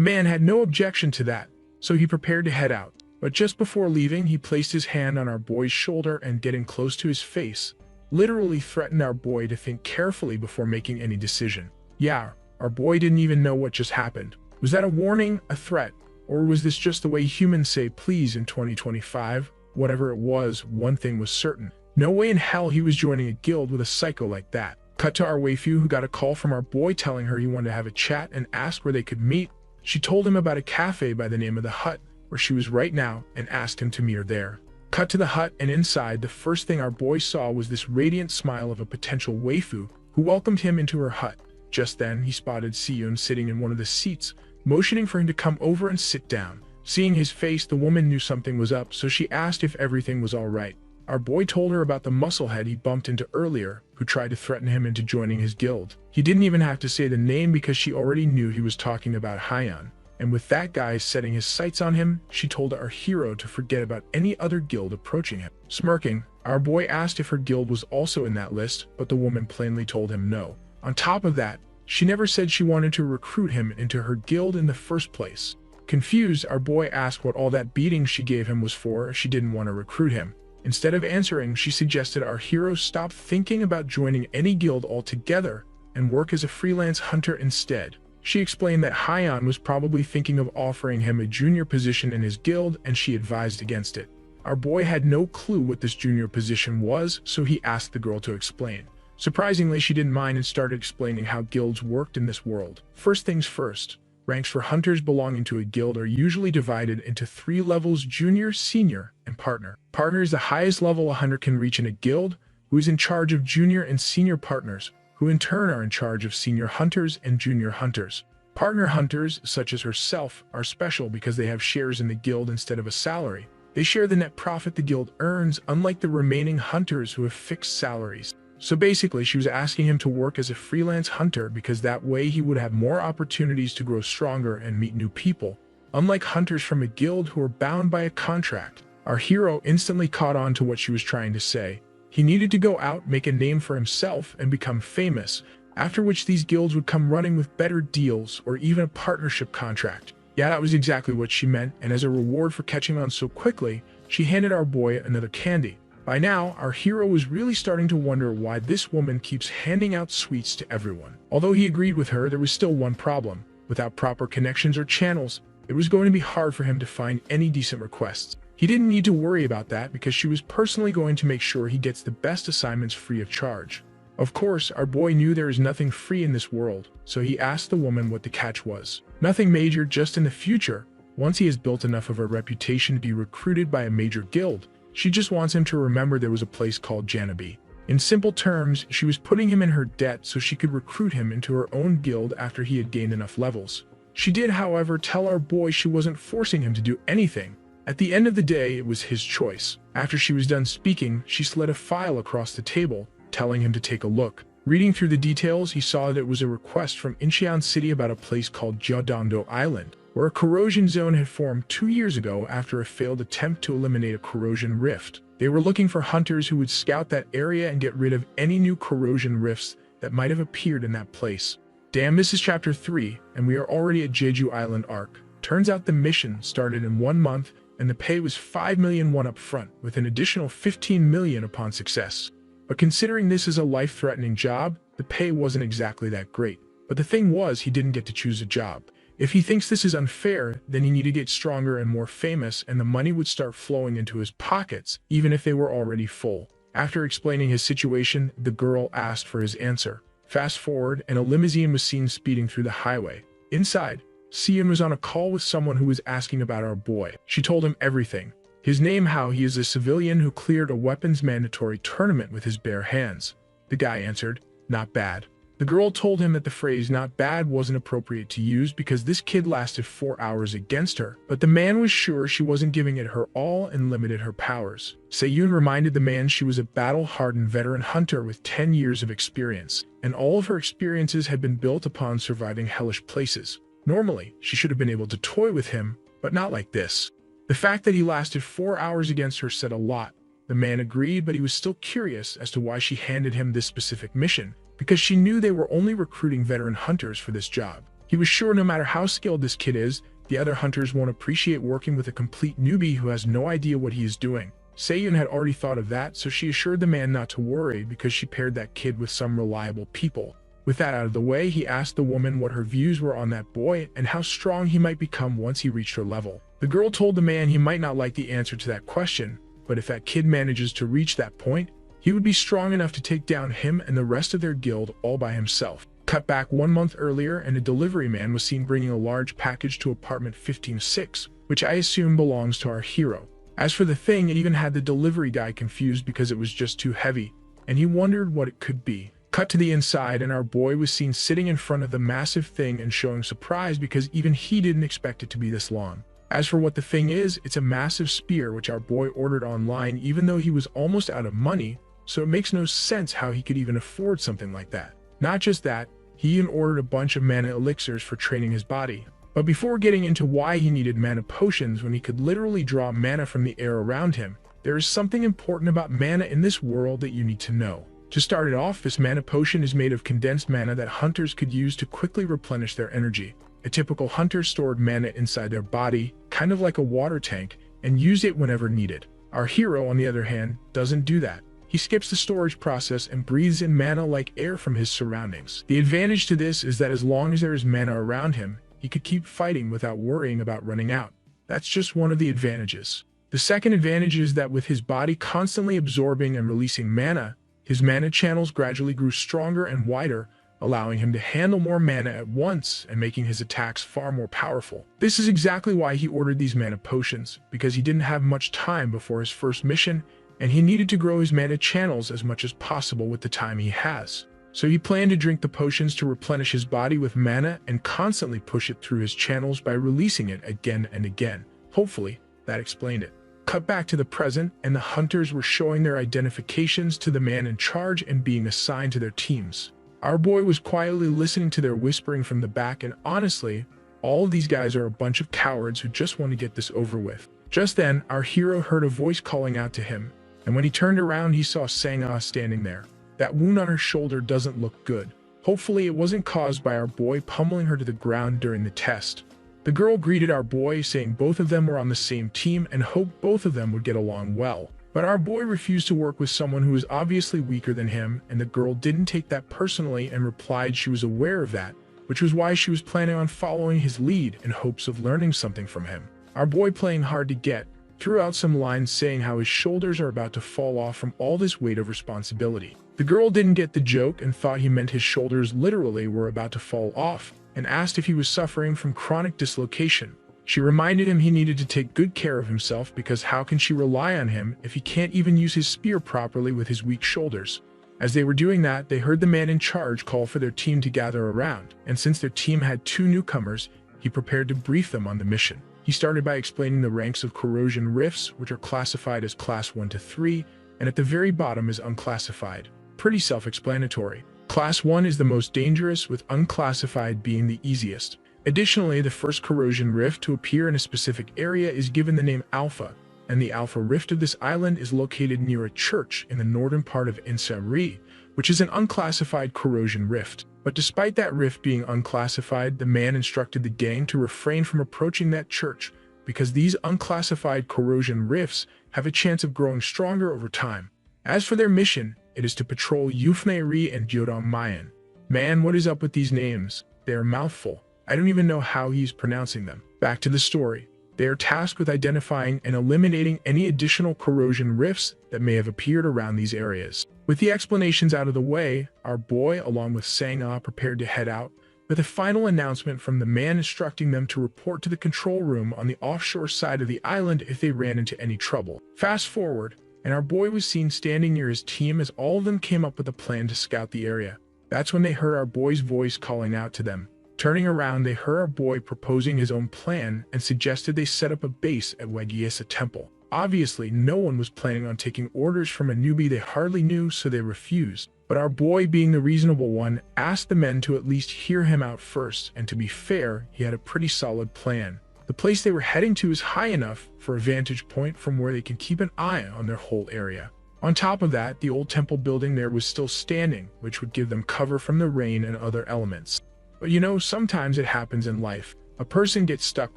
man had no objection to that, so he prepared to head out. But just before leaving, he placed his hand on our boy's shoulder and, getting close to his face, literally threatened our boy to think carefully before making any decision. Yeah, our boy didn't even know what just happened. Was that a warning, a threat, or was this just the way humans say please in 2025? Whatever it was, one thing was certain. No way in hell he was joining a guild with a psycho like that. Cut to our waifu, who got a call from our boy telling her he wanted to have a chat and asked where they could meet. She told him about a cafe by the name of the Hut, where she was right now, and asked him to meet her there. Cut to the hut, and inside, the first thing our boy saw was this radiant smile of a potential waifu who welcomed him into her hut. Just then, he spotted Siyun sitting in one of the seats, motioning for him to come over and sit down. Seeing his face, the woman knew something was up, so she asked if everything was all right. Our boy told her about the musclehead he bumped into earlier, who tried to threaten him into joining his guild. He didn't even have to say the name because she already knew he was talking about Hyon. And with that guy setting his sights on him, she told our hero to forget about any other guild approaching him. Smirking, our boy asked if her guild was also in that list, but the woman plainly told him no. On top of that, she never said she wanted to recruit him into her guild in the first place. Confused, our boy asked what all that beating she gave him was for if she didn't want to recruit him. Instead of answering, she suggested our hero stop thinking about joining any guild altogether and work as a freelance hunter instead. She explained that Hyon was probably thinking of offering him a junior position in his guild, and she advised against it. Our boy had no clue what this junior position was, so he asked the girl to explain. Surprisingly, she didn't mind and started explaining how guilds worked in this world. First things first, ranks for hunters belonging to a guild are usually divided into 3 levels: junior, senior, and partner. Partner is the highest level a hunter can reach in a guild, who is in charge of junior and senior partners, who in turn are in charge of senior hunters and junior hunters. Partner hunters, such as herself, are special because they have shares in the guild instead of a salary. They share the net profit the guild earns, unlike the remaining hunters who have fixed salaries. So basically, she was asking him to work as a freelance hunter because that way he would have more opportunities to grow stronger and meet new people, unlike hunters from a guild who are bound by a contract. Our hero instantly caught on to what she was trying to say. He needed to go out, make a name for himself, and become famous, after which these guilds would come running with better deals or even a partnership contract. Yeah, that was exactly what she meant, and as a reward for catching on so quickly, she handed our boy another candy. By now, our hero was really starting to wonder why this woman keeps handing out sweets to everyone. Although he agreed with her, there was still one problem. Without proper connections or channels, it was going to be hard for him to find any decent requests. He didn't need to worry about that because she was personally going to make sure he gets the best assignments free of charge. Of course, our boy knew there is nothing free in this world, so he asked the woman what the catch was. Nothing major, just in the future, once he has built enough of a reputation to be recruited by a major guild, she just wants him to remember there was a place called Janabi. In simple terms, she was putting him in her debt so she could recruit him into her own guild after he had gained enough levels. She did, however, tell our boy she wasn't forcing him to do anything, At the end of the day, it was his choice. After she was done speaking, she slid a file across the table, telling him to take a look. Reading through the details, he saw that it was a request from Incheon City about a place called Jeodondo Island, where a corrosion zone had formed 2 years ago after a failed attempt to eliminate a corrosion rift. They were looking for hunters who would scout that area and get rid of any new corrosion rifts that might have appeared in that place. Damn, this is chapter 3, and we are already at Jeju Island arc. Turns out the mission started in 1 month, and the pay was 5 million won up front, with an additional 15 million upon success. But considering this is a life-threatening job, the pay wasn't exactly that great. But the thing was, he didn't get to choose a job. If he thinks this is unfair, then he needed to get stronger and more famous, and the money would start flowing into his pockets, even if they were already full. After explaining his situation, the girl asked for his answer. Fast forward, and a limousine was seen speeding through the highway. Inside, Seon was on a call with someone who was asking about our boy. She told him everything. His name, how he is a civilian who cleared a weapons mandatory tournament with his bare hands. The guy answered, "Not bad." The girl told him that the phrase "not bad" wasn't appropriate to use because this kid lasted 4 hours against her, but the man was sure she wasn't giving it her all and limited her powers. Seon reminded the man she was a battle-hardened veteran hunter with 10 years of experience, and all of her experiences had been built upon surviving hellish places. Normally, she should have been able to toy with him, but not like this. The fact that he lasted 4 hours against her said a lot. The man agreed, but he was still curious as to why she handed him this specific mission, because she knew they were only recruiting veteran hunters for this job. He was sure no matter how skilled this kid is, the other hunters won't appreciate working with a complete newbie who has no idea what he is doing. Seon had already thought of that, so she assured the man not to worry because she paired that kid with some reliable people. With that out of the way, he asked the woman what her views were on that boy and how strong he might become once he reached her level. The girl told the man he might not like the answer to that question, but if that kid manages to reach that point, he would be strong enough to take down him and the rest of their guild all by himself. Cut back 1 month earlier, and a delivery man was seen bringing a large package to apartment 15-6, which I assume belongs to our hero. As for the thing, it even had the delivery guy confused because it was just too heavy, and he wondered what it could be. Cut to the inside, and our boy was seen sitting in front of the massive thing and showing surprise because even he didn't expect it to be this long. As for what the thing is, it's a massive spear which our boy ordered online even though he was almost out of money, so it makes no sense how he could even afford something like that. Not just that, he even ordered a bunch of mana elixirs for training his body. But before getting into why he needed mana potions when he could literally draw mana from the air around him, there is something important about mana in this world that you need to know. To start it off, this mana potion is made of condensed mana that hunters could use to quickly replenish their energy. A typical hunter stored mana inside their body, kind of like a water tank, and used it whenever needed. Our hero, on the other hand, doesn't do that. He skips the storage process and breathes in mana like air from his surroundings. The advantage to this is that as long as there is mana around him, he could keep fighting without worrying about running out. That's just one of the advantages. The second advantage is that with his body constantly absorbing and releasing mana, his mana channels gradually grew stronger and wider, allowing him to handle more mana at once and making his attacks far more powerful. This is exactly why he ordered these mana potions, because he didn't have much time before his first mission, and he needed to grow his mana channels as much as possible with the time he has. So he planned to drink the potions to replenish his body with mana and constantly push it through his channels by releasing it again and again. Hopefully, that explained it. Cut back to the present, and the hunters were showing their identifications to the man in charge and being assigned to their teams. Our boy was quietly listening to their whispering from the back, and honestly, all of these guys are a bunch of cowards who just want to get this over with. Just then, our hero heard a voice calling out to him, and when he turned around, he saw Sang-ah standing there. That wound on her shoulder doesn't look good. Hopefully, it wasn't caused by our boy pummeling her to the ground during the test. The girl greeted our boy, saying both of them were on the same team and hoped both of them would get along well. But our boy refused to work with someone who was obviously weaker than him, and the girl didn't take that personally and replied she was aware of that, which was why she was planning on following his lead in hopes of learning something from him. Our boy, playing hard to get, threw out some lines saying how his shoulders are about to fall off from all this weight of responsibility. The girl didn't get the joke and thought he meant his shoulders literally were about to fall off, and asked if he was suffering from chronic dislocation. She reminded him he needed to take good care of himself because how can she rely on him if he can't even use his spear properly with his weak shoulders? As they were doing that, they heard the man in charge call for their team to gather around, and since their team had 2 newcomers, he prepared to brief them on the mission. He started by explaining the ranks of corrosion rifts, which are classified as Class 1 to 3, and at the very bottom is unclassified. Pretty self-explanatory. Class 1 is the most dangerous, with unclassified being the easiest. Additionally, the first corrosion rift to appear in a specific area is given the name Alpha, and the Alpha rift of this island is located near a church in the northern part of Insari, which is an unclassified corrosion rift. But despite that rift being unclassified, the man instructed the gang to refrain from approaching that church because these unclassified corrosion rifts have a chance of growing stronger over time. As for their mission, it is to patrol Yufneri and Jodong Mayan. Man, what is up with these names? They are a mouthful. I don't even know how he's pronouncing them. Back to the story. They are tasked with identifying and eliminating any additional corrosion rifts that may have appeared around these areas. With the explanations out of the way, our boy, along with Sang-ah, prepared to head out, with a final announcement from the man instructing them to report to the control room on the offshore side of the island if they ran into any trouble. Fast forward, and our boy was seen standing near his team as all of them came up with a plan to scout the area. That's when they heard our boy's voice calling out to them. Turning around, they heard our boy proposing his own plan and suggested they set up a base at Wegiesa Temple. Obviously, no one was planning on taking orders from a newbie they hardly knew, so they refused. But our boy, being the reasonable one, asked the men to at least hear him out first, and to be fair, he had a pretty solid plan. The place they were heading to is high enough for a vantage point from where they can keep an eye on their whole area. On top of that, the old temple building there was still standing, which would give them cover from the rain and other elements. But you know, sometimes it happens in life. A person gets stuck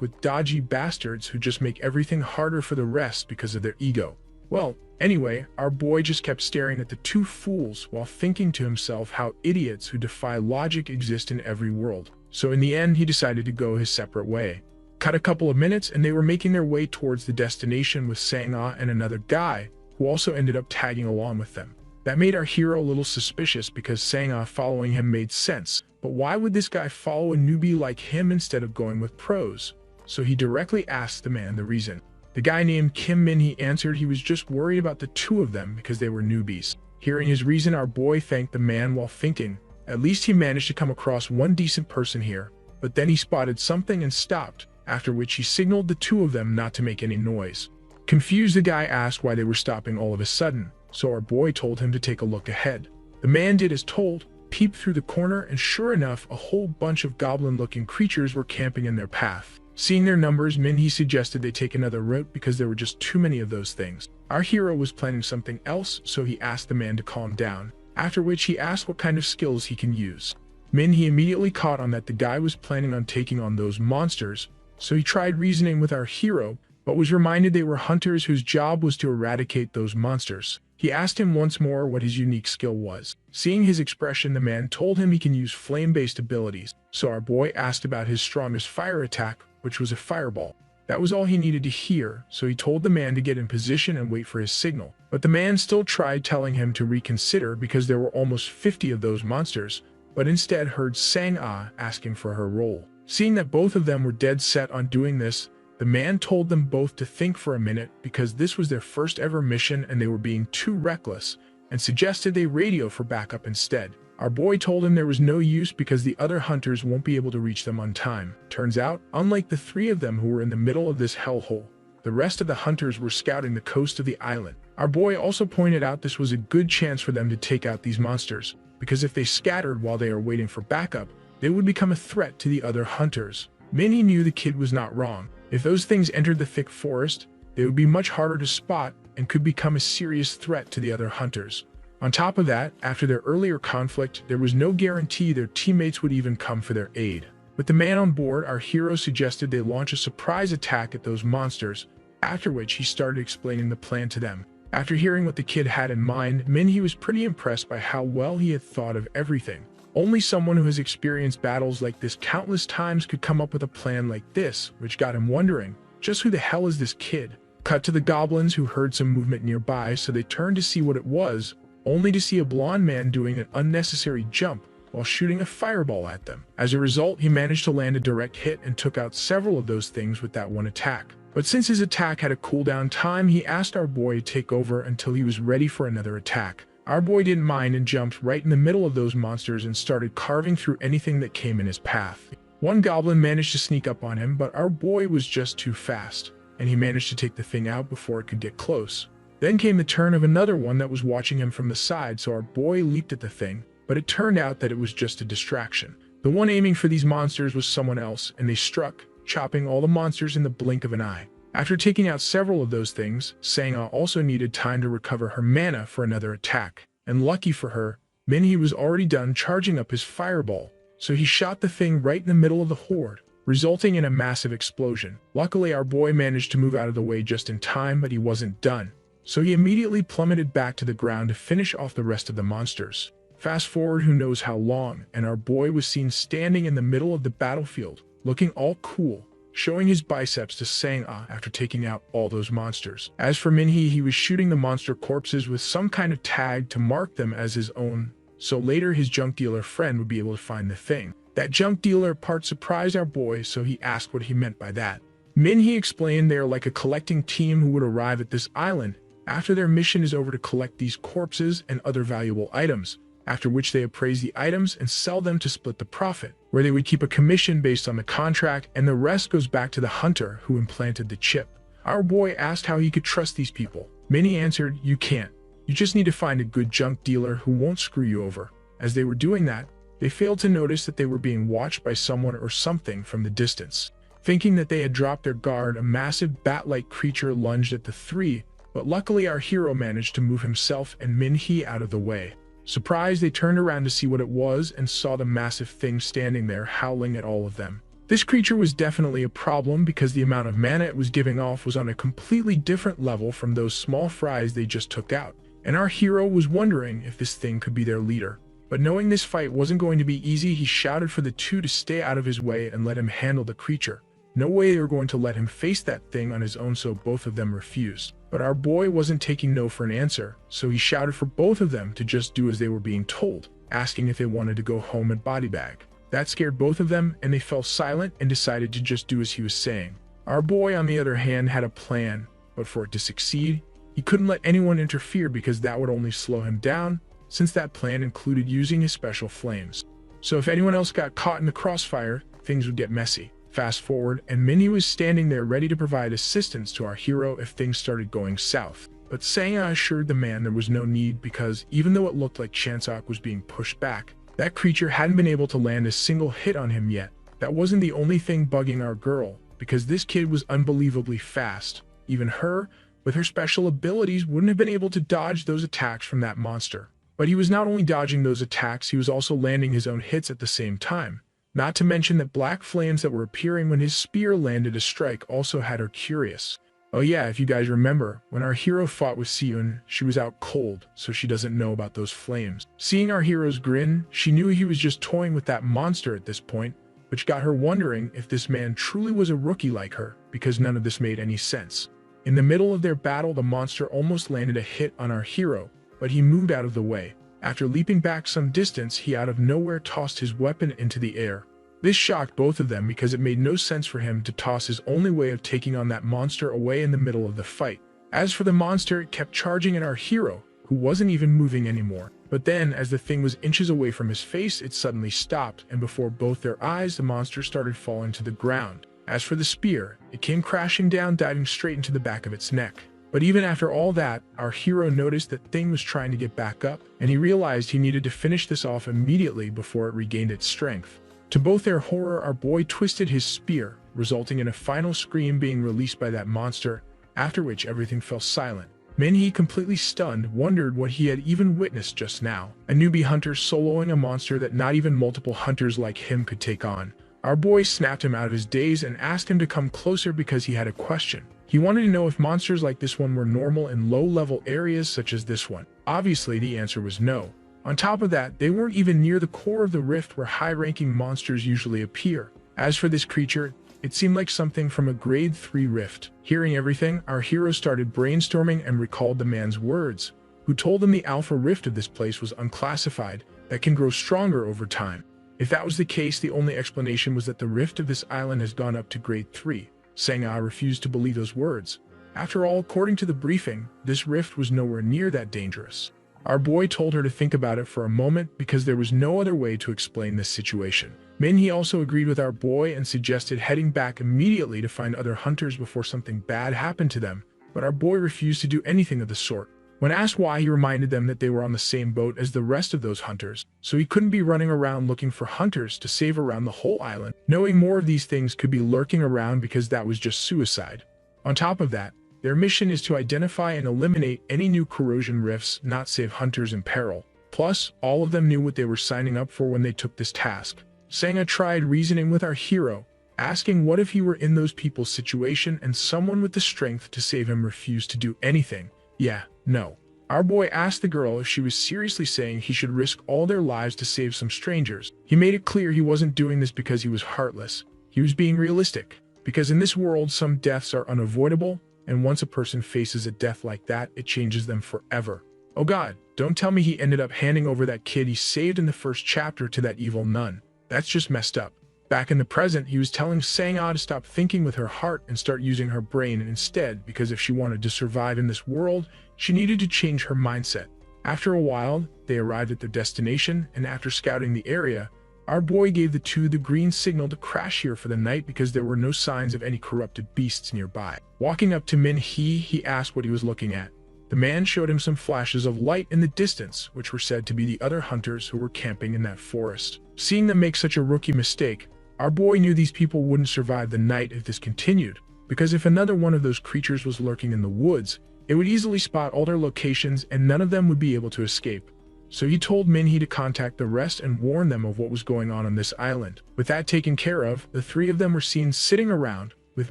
with dodgy bastards who just make everything harder for the rest because of their ego. Well, anyway, our boy just kept staring at the two fools while thinking to himself how idiots who defy logic exist in every world. So in the end, he decided to go his separate way. Cut a couple of minutes and they were making their way towards the destination with Sang-ah and another guy who also ended up tagging along with them. That made our hero a little suspicious because Sang-ah following him made sense. But why would this guy follow a newbie like him instead of going with pros? So he directly asked the man the reason. The guy named Kim Min Hee answered he was just worried about the two of them because they were newbies. Hearing his reason, our boy thanked the man while thinking, at least he managed to come across one decent person here. But then he spotted something and stopped, after which he signaled the two of them not to make any noise. Confused, the guy asked why they were stopping all of a sudden, so our boy told him to take a look ahead. The man did as told, peeped through the corner, and sure enough, a whole bunch of goblin-looking creatures were camping in their path. Seeing their numbers, Min Hee suggested they take another route because there were just too many of those things. Our hero was planning something else, so he asked the man to calm down, after which he asked what kind of skills he can use. Min Hee immediately caught on that the guy was planning on taking on those monsters, so he tried reasoning with our hero, but was reminded they were hunters whose job was to eradicate those monsters. He asked him once more what his unique skill was. Seeing his expression, the man told him he can use flame-based abilities, so our boy asked about his strongest fire attack, which was a fireball. That was all he needed to hear, so he told the man to get in position and wait for his signal. But the man still tried telling him to reconsider because there were almost 50 of those monsters, but instead heard Sang-ah asking for her role. Seeing that both of them were dead set on doing this, the man told them both to think for a minute because this was their first ever mission and they were being too reckless, and suggested they radio for backup instead. Our boy told him there was no use because the other hunters won't be able to reach them on time. Turns out, unlike the three of them who were in the middle of this hellhole, the rest of the hunters were scouting the coast of the island. Our boy also pointed out this was a good chance for them to take out these monsters, because if they scattered while they are waiting for backup, they would become a threat to the other hunters. Min Hee knew the kid was not wrong. If those things entered the thick forest, they would be much harder to spot and could become a serious threat to the other hunters. On top of that, after their earlier conflict, there was no guarantee their teammates would even come for their aid. With the man on board, our hero suggested they launch a surprise attack at those monsters, after which he started explaining the plan to them. After hearing what the kid had in mind, Min Hee was pretty impressed by how well he had thought of everything. Only someone who has experienced battles like this countless times could come up with a plan like this, which got him wondering, just who the hell is this kid? Cut to the goblins, who heard some movement nearby, so they turned to see what it was, only to see a blonde man doing an unnecessary jump while shooting a fireball at them. As a result, he managed to land a direct hit and took out several of those things with that one attack. But since his attack had a cooldown time, he asked our boy to take over until he was ready for another attack. Our boy didn't mind and jumped right in the middle of those monsters and started carving through anything that came in his path. One goblin managed to sneak up on him, but our boy was just too fast, and he managed to take the thing out before it could get close. Then came the turn of another one that was watching him from the side, so our boy leaped at the thing, but it turned out that it was just a distraction. The one aiming for these monsters was someone else, and they struck, chopping all the monsters in the blink of an eye. After taking out several of those things, Sangha also needed time to recover her mana for another attack. And lucky for her, Manhwa was already done charging up his fireball, so he shot the thing right in the middle of the horde, resulting in a massive explosion. Luckily, our boy managed to move out of the way just in time, but he wasn't done. So he immediately plummeted back to the ground to finish off the rest of the monsters. Fast forward who knows how long, and our boy was seen standing in the middle of the battlefield, looking all cool, showing his biceps to Sangha after taking out all those monsters. As for Manhwa, he was shooting the monster corpses with some kind of tag to mark them as his own, so later his junk dealer friend would be able to find the thing. That junk dealer part surprised our boy, so he asked what he meant by that. Manhwa explained they are like a collecting team who would arrive at this island after their mission is over to collect these corpses and other valuable items, after which they appraise the items and sell them to split the profit, where they would keep a commission based on the contract, and the rest goes back to the hunter who implanted the chip. Our boy asked how he could trust these people. Manhwa answered, "You can't. You just need to find a good junk dealer who won't screw you over." As they were doing that, they failed to notice that they were being watched by someone or something from the distance. Thinking that they had dropped their guard, a massive bat-like creature lunged at the three, but luckily our hero managed to move himself and Manhwa out of the way. Surprised, they turned around to see what it was and saw the massive thing standing there howling at all of them. This creature was definitely a problem because the amount of mana it was giving off was on a completely different level from those small fries they just took out, and our hero was wondering if this thing could be their leader. But knowing this fight wasn't going to be easy, he shouted for the two to stay out of his way and let him handle the creature. No way they were going to let him face that thing on his own, so both of them refused. But our boy wasn't taking no for an answer, so he shouted for both of them to just do as they were being told, asking if they wanted to go home and body bag. That scared both of them, and they fell silent and decided to just do as he was saying. Our boy, on the other hand, had a plan, but for it to succeed, he couldn't let anyone interfere because that would only slow him down, since that plan included using his special flames. So if anyone else got caught in the crossfire, things would get messy. Fast forward, and Manhwa was standing there ready to provide assistance to our hero if things started going south. But Sangha assured the man there was no need because even though it looked like Chanseok was being pushed back, that creature hadn't been able to land a single hit on him yet. That wasn't the only thing bugging our girl, because this kid was unbelievably fast. Even her, with her special abilities, wouldn't have been able to dodge those attacks from that monster. But he was not only dodging those attacks, he was also landing his own hits at the same time. Not to mention that black flames that were appearing when his spear landed a strike also had her curious. Oh yeah, if you guys remember, when our hero fought with Seon, she was out cold, so she doesn't know about those flames. Seeing our hero's grin, she knew he was just toying with that monster at this point, which got her wondering if this man truly was a rookie like her, because none of this made any sense. In the middle of their battle, the monster almost landed a hit on our hero, but he moved out of the way. After leaping back some distance, he out of nowhere tossed his weapon into the air. This shocked both of them because it made no sense for him to toss his only way of taking on that monster away in the middle of the fight. As for the monster, it kept charging at our hero, who wasn't even moving anymore. But then, as the thing was inches away from his face, it suddenly stopped, and before both their eyes, the monster started falling to the ground. As for the spear, it came crashing down, diving straight into the back of its neck. But even after all that, our hero noticed that thing was trying to get back up, and he realized he needed to finish this off immediately before it regained its strength. To both their horror, our boy twisted his spear, resulting in a final scream being released by that monster, after which everything fell silent. Manhwa, completely stunned, wondered what he had even witnessed just now. A newbie hunter soloing a monster that not even multiple hunters like him could take on. Our boy snapped him out of his daze and asked him to come closer because he had a question. He wanted to know if monsters like this one were normal in low-level areas such as this one. Obviously, the answer was no. On top of that, they weren't even near the core of the rift where high-ranking monsters usually appear. As for this creature, it seemed like something from a grade 3 rift. Hearing everything, our hero started brainstorming and recalled the man's words, who told him the alpha rift of this place was unclassified, that can grow stronger over time. If that was the case, the only explanation was that the rift of this island has gone up to grade 3. Sangha refused to believe those words. After all, according to the briefing, this rift was nowhere near that dangerous. Our boy told her to think about it for a moment because there was no other way to explain this situation. Minhee also agreed with our boy and suggested heading back immediately to find other hunters before something bad happened to them, but our boy refused to do anything of the sort. When asked why, he reminded them that they were on the same boat as the rest of those hunters, so he couldn't be running around looking for hunters to save around the whole island, knowing more of these things could be lurking around because that was just suicide. On top of that, their mission is to identify and eliminate any new corrosion rifts, not save hunters in peril. Plus, all of them knew what they were signing up for when they took this task. Sangha tried reasoning with our hero, asking what if he were in those people's situation and someone with the strength to save him refused to do anything. Yeah, no. Our boy asked the girl if she was seriously saying he should risk all their lives to save some strangers. He made it clear he wasn't doing this because he was heartless. He was being realistic. Because in this world, some deaths are unavoidable, and once a person faces a death like that, it changes them forever. Oh God, don't tell me he ended up handing over that kid he saved in the first chapter to that evil nun. That's just messed up. Back in the present, he was telling Sangha to stop thinking with her heart and start using her brain instead, because if she wanted to survive in this world, she needed to change her mindset. After a while, they arrived at their destination, and after scouting the area, our boy gave the two the green signal to crash here for the night because there were no signs of any corrupted beasts nearby. Walking up to Minhee, he asked what he was looking at. The man showed him some flashes of light in the distance, which were said to be the other hunters who were camping in that forest. Seeing them make such a rookie mistake, our boy knew these people wouldn't survive the night if this continued, because if another one of those creatures was lurking in the woods, it would easily spot all their locations and none of them would be able to escape. So he told Minhee to contact the rest and warn them of what was going on this island. With that taken care of, the three of them were seen sitting around, with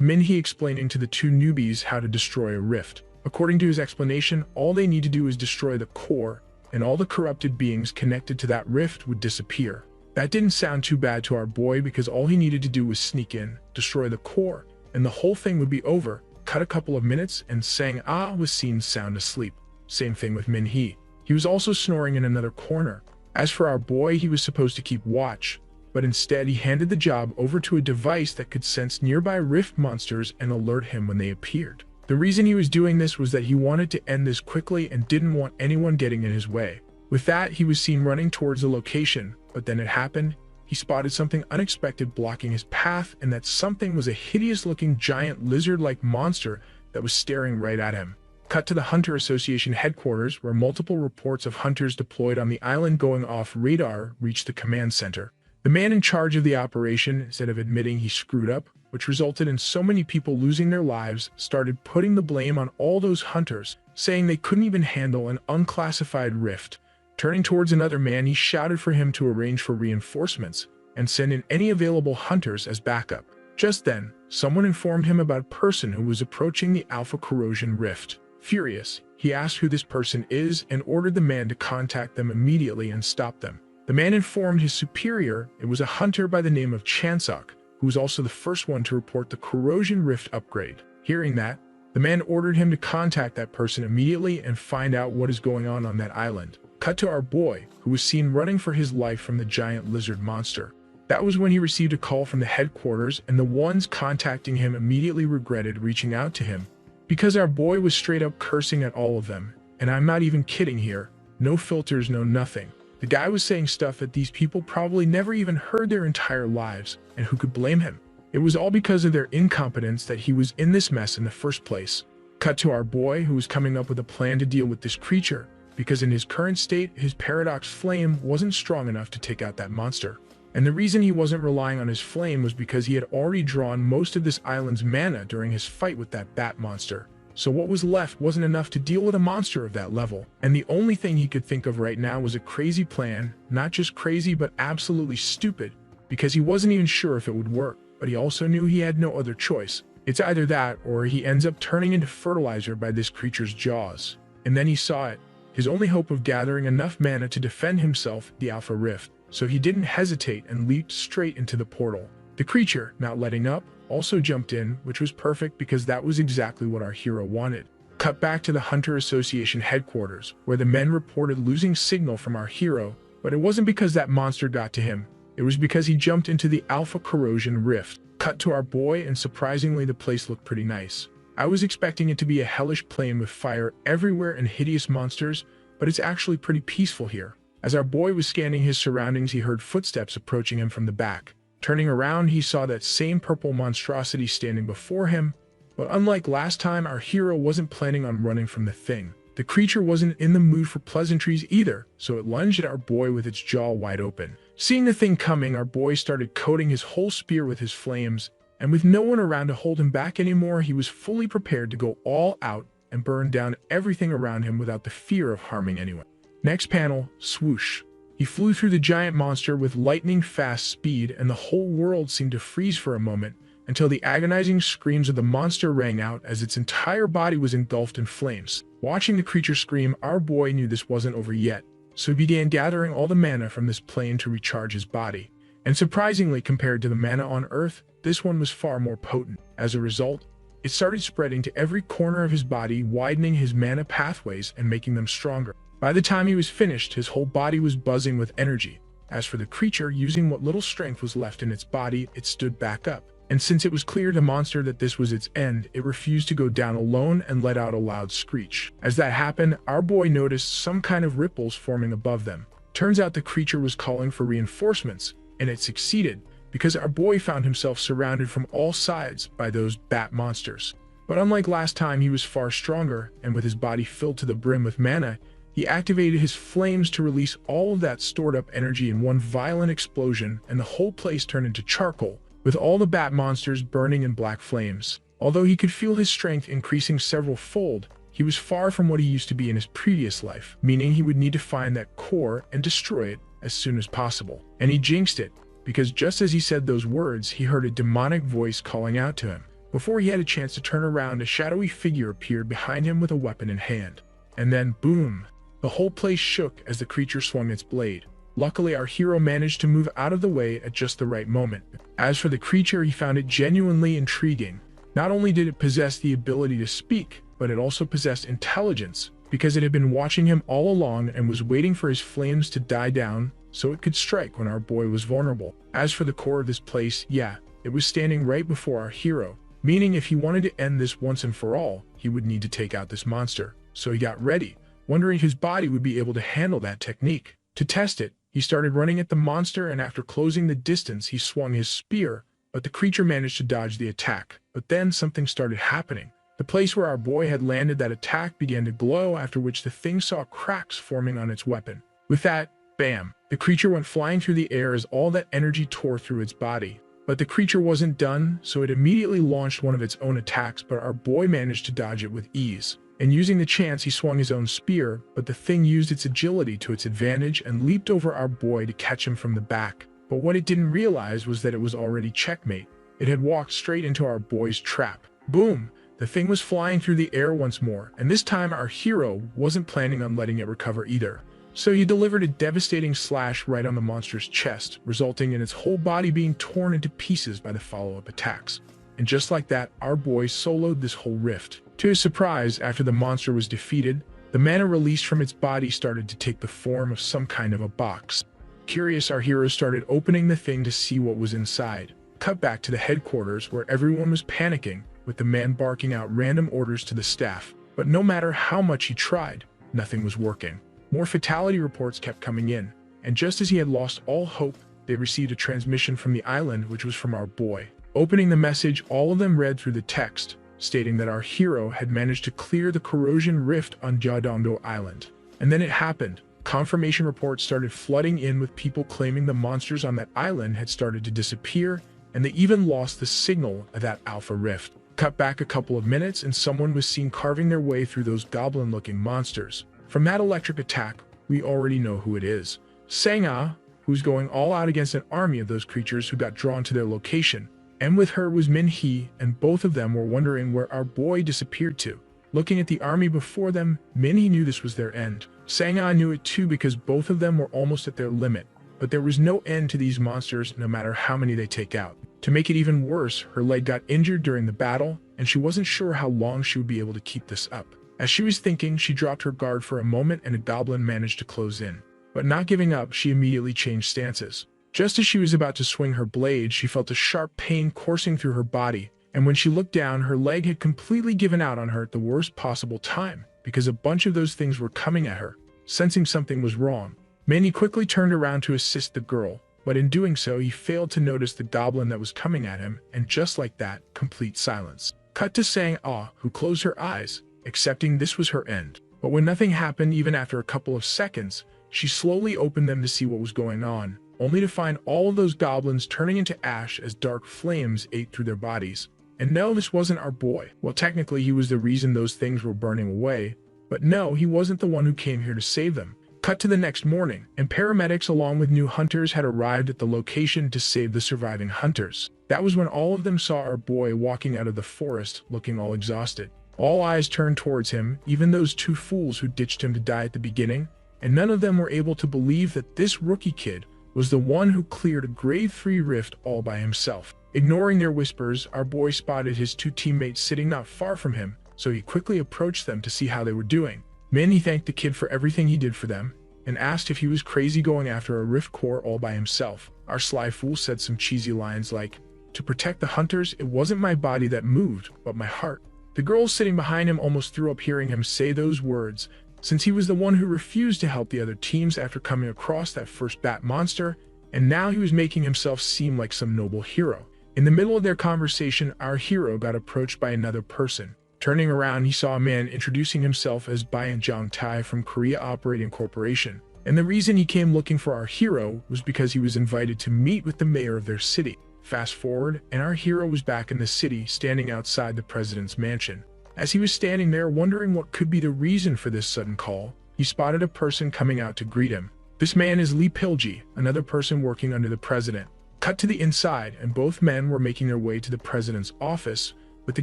Minhee explaining to the two newbies how to destroy a rift. According to his explanation, all they need to do is destroy the core, and all the corrupted beings connected to that rift would disappear. That didn't sound too bad to our boy because all he needed to do was sneak in, destroy the core, and the whole thing would be over. Cut a couple of minutes and Sangha was seen sound asleep. Same thing with Minhee. He was also snoring in another corner. As for our boy, he was supposed to keep watch, but instead he handed the job over to a device that could sense nearby rift monsters and alert him when they appeared. The reason he was doing this was that he wanted to end this quickly and didn't want anyone getting in his way. With that, he was seen running towards the location, but then it happened. He spotted something unexpected blocking his path, and that something was a hideous-looking giant lizard-like monster that was staring right at him. Cut to the Hunter Association headquarters, where multiple reports of hunters deployed on the island going off radar reached the command center. The man in charge of the operation, instead of admitting he screwed up, which resulted in so many people losing their lives, started putting the blame on all those hunters, saying they couldn't even handle an unclassified rift. Turning towards another man, he shouted for him to arrange for reinforcements and send in any available hunters as backup. Just then, someone informed him about a person who was approaching the Alpha Corrosion Rift. Furious, he asked who this person is and ordered the man to contact them immediately and stop them. The man informed his superior it was a hunter by the name of Chansok, who was also the first one to report the Corrosion Rift upgrade. Hearing that, the man ordered him to contact that person immediately and find out what is going on that island. Cut to our boy, who was seen running for his life from the giant lizard monster. That was when he received a call from the headquarters, and the ones contacting him immediately regretted reaching out to him, because our boy was straight up cursing at all of them. And I'm not even kidding here. No filters, no nothing. The guy was saying stuff that these people probably never even heard their entire lives, and who could blame him? It was all because of their incompetence that he was in this mess in the first place. Cut to our boy, who was coming up with a plan to deal with this creature, because in his current state, his paradox flame wasn't strong enough to take out that monster. And the reason he wasn't relying on his flame was because he had already drawn most of this island's mana during his fight with that bat monster. So what was left wasn't enough to deal with a monster of that level. And the only thing he could think of right now was a crazy plan, not just crazy but absolutely stupid, because he wasn't even sure if it would work, but he also knew he had no other choice. It's either that or he ends up turning into fertilizer by this creature's jaws. And then he saw it. His only hope of gathering enough mana to defend himself, the Alpha Rift. So he didn't hesitate and leaped straight into the portal. The creature, not letting up, also jumped in, which was perfect because that was exactly what our hero wanted. Cut back to the Hunter Association headquarters, where the men reported losing signal from our hero, but it wasn't because that monster got to him. It was because he jumped into the Alpha Corrosion Rift. Cut to our boy, and surprisingly the place looked pretty nice. I was expecting it to be a hellish plane with fire everywhere and hideous monsters, but it's actually pretty peaceful here. As our boy was scanning his surroundings, he heard footsteps approaching him from the back. Turning around, he saw that same purple monstrosity standing before him, but unlike last time, our hero wasn't planning on running from the thing. The creature wasn't in the mood for pleasantries either, so it lunged at our boy with its jaw wide open. Seeing the thing coming, our boy started coating his whole spear with his flames, and with no one around to hold him back anymore, he was fully prepared to go all out and burn down everything around him without the fear of harming anyone. Next panel, swoosh. He flew through the giant monster with lightning-fast speed, and the whole world seemed to freeze for a moment, until the agonizing screams of the monster rang out as its entire body was engulfed in flames. Watching the creature scream, our boy knew this wasn't over yet, so he began gathering all the mana from this plane to recharge his body. And surprisingly, compared to the mana on Earth, this one was far more potent. As a result, it started spreading to every corner of his body, widening his mana pathways and making them stronger. By the time he was finished, his whole body was buzzing with energy. As for the creature, using what little strength was left in its body, it stood back up. And since it was clear to the monster that this was its end, it refused to go down alone and let out a loud screech. As that happened, our boy noticed some kind of ripples forming above them. Turns out the creature was calling for reinforcements, and it succeeded, because our boy found himself surrounded from all sides by those bat monsters. But unlike last time, he was far stronger, and with his body filled to the brim with mana, he activated his flames to release all of that stored up energy in one violent explosion, and the whole place turned into charcoal, with all the bat monsters burning in black flames. Although he could feel his strength increasing several fold, he was far from what he used to be in his previous life, meaning he would need to find that core and destroy it as soon as possible. And he jinxed it, because just as he said those words, he heard a demonic voice calling out to him. Before he had a chance to turn around, a shadowy figure appeared behind him with a weapon in hand. And then, boom! The whole place shook as the creature swung its blade. Luckily, our hero managed to move out of the way at just the right moment. As for the creature, he found it genuinely intriguing. Not only did it possess the ability to speak, but it also possessed intelligence, because it had been watching him all along and was waiting for his flames to die down so it could strike when our boy was vulnerable. As for the core of this place, yeah, it was standing right before our hero, meaning if he wanted to end this once and for all, he would need to take out this monster. So he got ready, wondering if his body would be able to handle that technique. To test it, he started running at the monster, and after closing the distance, he swung his spear, but the creature managed to dodge the attack. But then something started happening. The place where our boy had landed that attack began to glow, after which the thing saw cracks forming on its weapon. With that, bam! The creature went flying through the air as all that energy tore through its body. But the creature wasn't done, so it immediately launched one of its own attacks, but our boy managed to dodge it with ease. And using the chance, he swung his own spear, but the thing used its agility to its advantage and leaped over our boy to catch him from the back. But what it didn't realize was that it was already checkmate. It had walked straight into our boy's trap. Boom! The thing was flying through the air once more, and this time our hero wasn't planning on letting it recover either. So he delivered a devastating slash right on the monster's chest, resulting in its whole body being torn into pieces by the follow-up attacks. And just like that, our boy soloed this whole rift. To his surprise, after the monster was defeated, the mana released from its body started to take the form of some kind of a box. Curious, our hero started opening the thing to see what was inside. Cut back to the headquarters, where everyone was panicking, with the man barking out random orders to the staff. But no matter how much he tried, nothing was working. More fatality reports kept coming in, and just as he had lost all hope, they received a transmission from the island, which was from our boy. Opening the message, all of them read through the text, stating that our hero had managed to clear the corrosion rift on Jiadondo Island. And then it happened. Confirmation reports started flooding in, with people claiming the monsters on that island had started to disappear, and they even lost the signal of that alpha rift. Cut back a couple of minutes, and someone was seen carving their way through those goblin-looking monsters. From that electric attack, we already know who it is. Sangha, who's going all out against an army of those creatures who got drawn to their location. And with her was Minhee, and both of them were wondering where our boy disappeared to. Looking at the army before them, Minhee knew this was their end. Sangha knew it too, because both of them were almost at their limit. But there was no end to these monsters, no matter how many they take out. To make it even worse, her leg got injured during the battle, and she wasn't sure how long she would be able to keep this up. As she was thinking, she dropped her guard for a moment, and a goblin managed to close in. But not giving up, she immediately changed stances. Just as she was about to swing her blade, she felt a sharp pain coursing through her body, and when she looked down, her leg had completely given out on her at the worst possible time, because a bunch of those things were coming at her. sensing something was wrong. Manny quickly turned around to assist the girl, but in doing so, he failed to notice the goblin that was coming at him, and just like that, complete silence. Cut to Sang-Ah, who closed her eyes, accepting this was her end. But when nothing happened even after a couple of seconds, she slowly opened them to see what was going on, only to find all of those goblins turning into ash as dark flames ate through their bodies. And no, this wasn't our boy. Well, technically, he was the reason those things were burning away, but no, he wasn't the one who came here to save them. Cut to the next morning, and paramedics along with new hunters had arrived at the location to save the surviving hunters. That was when all of them saw our boy walking out of the forest, looking all exhausted. All eyes turned towards him, even those two fools who ditched him to die at the beginning, and none of them were able to believe that this rookie kid was the one who cleared a grade 3 rift all by himself. Ignoring their whispers, our boy spotted his two teammates sitting not far from him, so he quickly approached them to see how they were doing. Manny thanked the kid for everything he did for them, and asked if he was crazy going after a rift core all by himself. Our sly fool said some cheesy lines like, "To protect the hunters, it wasn't my body that moved, but my heart." The girls sitting behind him almost threw up hearing him say those words, since he was the one who refused to help the other teams after coming across that first bat monster, and now he was making himself seem like some noble hero. In the middle of their conversation, our hero got approached by another person. Turning around, he saw a man introducing himself as Bayan Jong Tai from Korea Operating Corporation, and the reason he came looking for our hero was because he was invited to meet with the mayor of their city. Fast forward, and our hero was back in the city, standing outside the president's mansion. As he was standing there wondering what could be the reason for this sudden call, he spotted a person coming out to greet him. This man is Lee Pilji, another person working under the president. Cut to the inside, and both men were making their way to the president's office, with the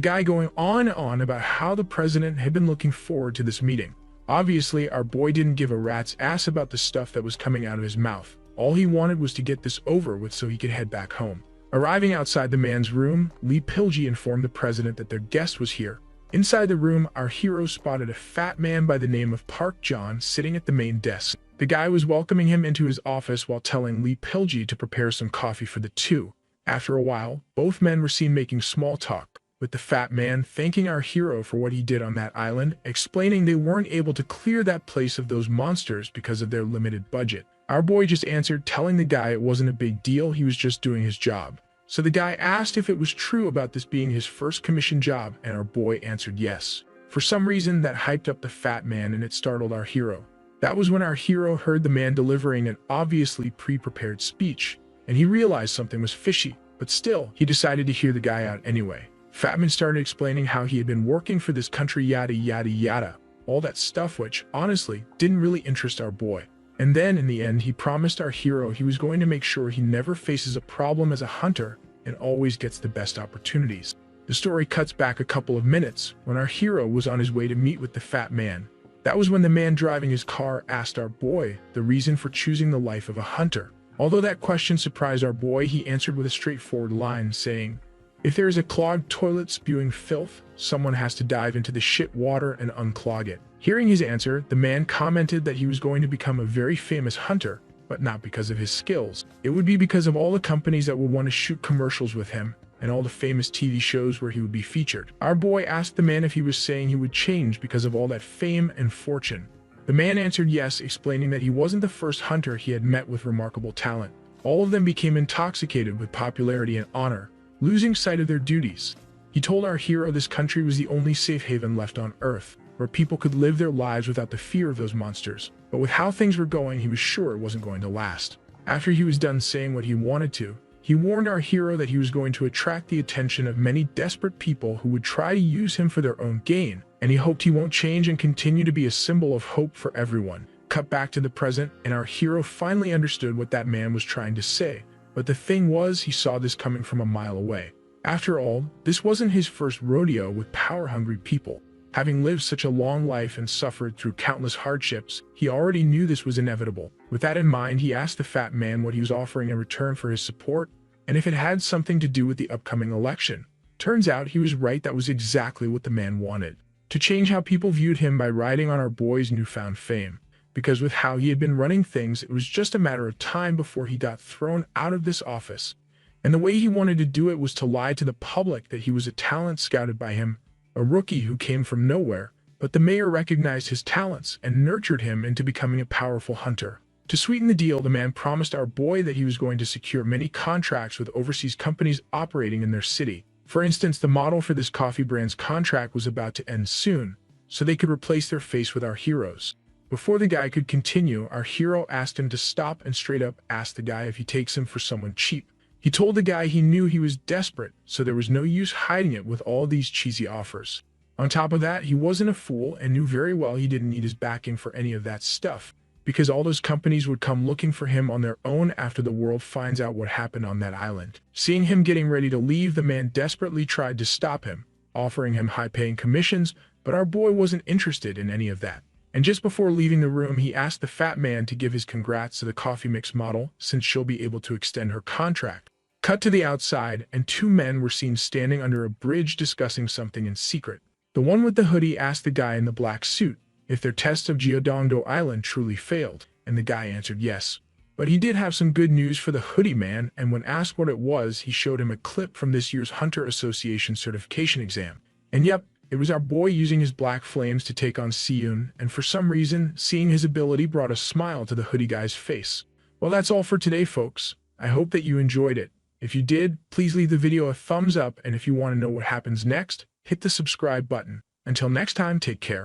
guy going on and on about how the president had been looking forward to this meeting. Obviously, our boy didn't give a rat's ass about the stuff that was coming out of his mouth. All he wanted was to get this over with so he could head back home. Arriving outside the man's room, Lee Pilji informed the president that their guest was here. Inside the room, our hero spotted a fat man by the name of Park John sitting at the main desk. The guy was welcoming him into his office while telling Lee Pilji to prepare some coffee for the two. After a while, both men were seen making small talk, with the fat man thanking our hero for what he did on that island, explaining they weren't able to clear that place of those monsters because of their limited budget. Our boy just answered, telling the guy it wasn't a big deal, he was just doing his job. So the guy asked if it was true about this being his first commission job, and our boy answered yes. For some reason, that hyped up the fat man and it startled our hero. That was when our hero heard the man delivering an obviously pre-prepared speech, and he realized something was fishy, but still, he decided to hear the guy out anyway. Fatman started explaining how he had been working for this country yada yada yada, all that stuff which, honestly, didn't really interest our boy. And then, in the end, he promised our hero he was going to make sure he never faces a problem as a hunter and always gets the best opportunities. The story cuts back a couple of minutes when our hero was on his way to meet with the fat man. That was when the man driving his car asked our boy the reason for choosing the life of a hunter. Although that question surprised our boy, he answered with a straightforward line saying, "If there is a clogged toilet spewing filth, someone has to dive into the shit water and unclog it." Hearing his answer, the man commented that he was going to become a very famous hunter, but not because of his skills. It would be because of all the companies that would want to shoot commercials with him, and all the famous TV shows where he would be featured. Our boy asked the man if he was saying he would change because of all that fame and fortune. The man answered yes, explaining that he wasn't the first hunter he had met with remarkable talent. All of them became intoxicated with popularity and honor, losing sight of their duties. He told our hero this country was the only safe haven left on Earth, where people could live their lives without the fear of those monsters. But with how things were going, he was sure it wasn't going to last. After he was done saying what he wanted to, he warned our hero that he was going to attract the attention of many desperate people who would try to use him for their own gain, and he hoped he won't change and continue to be a symbol of hope for everyone. Cut back to the present, and our hero finally understood what that man was trying to say. But the thing was, he saw this coming from a mile away. After all, this wasn't his first rodeo with power-hungry people. Having lived such a long life and suffered through countless hardships, he already knew this was inevitable. With that in mind, he asked the fat man what he was offering in return for his support, and if it had something to do with the upcoming election. Turns out he was right, that was exactly what the man wanted. To change how people viewed him by riding on our boy's newfound fame. Because with how he had been running things, it was just a matter of time before he got thrown out of this office. And the way he wanted to do it was to lie to the public that he was a talent scouted by him, a rookie who came from nowhere, but the mayor recognized his talents and nurtured him into becoming a powerful hunter. To sweeten the deal, the man promised our boy that he was going to secure many contracts with overseas companies operating in their city. For instance, the model for this coffee brand's contract was about to end soon, so they could replace their face with our heroes. Before the guy could continue, our hero asked him to stop and straight up asked the guy if he takes him for someone cheap. He told the guy he knew he was desperate, so there was no use hiding it with all these cheesy offers. On top of that, he wasn't a fool and knew very well he didn't need his backing for any of that stuff, because all those companies would come looking for him on their own after the world finds out what happened on that island. Seeing him getting ready to leave, the man desperately tried to stop him, offering him high-paying commissions, but our boy wasn't interested in any of that. And just before leaving the room, he asked the fat man to give his congrats to the coffee mix model, since she'll be able to extend her contract. Cut to the outside, and two men were seen standing under a bridge discussing something in secret. The one with the hoodie asked the guy in the black suit if their test of Geodongdo Island truly failed, and the guy answered yes. But he did have some good news for the hoodie man, and when asked what it was, he showed him a clip from this year's Hunter Association certification exam. And yep, it was our boy using his black flames to take on Siyun, and for some reason, seeing his ability brought a smile to the hoodie guy's face. Well, that's all for today, folks. I hope that you enjoyed it. If you did, please leave the video a thumbs up, and if you want to know what happens next, hit the subscribe button. Until next time, take care.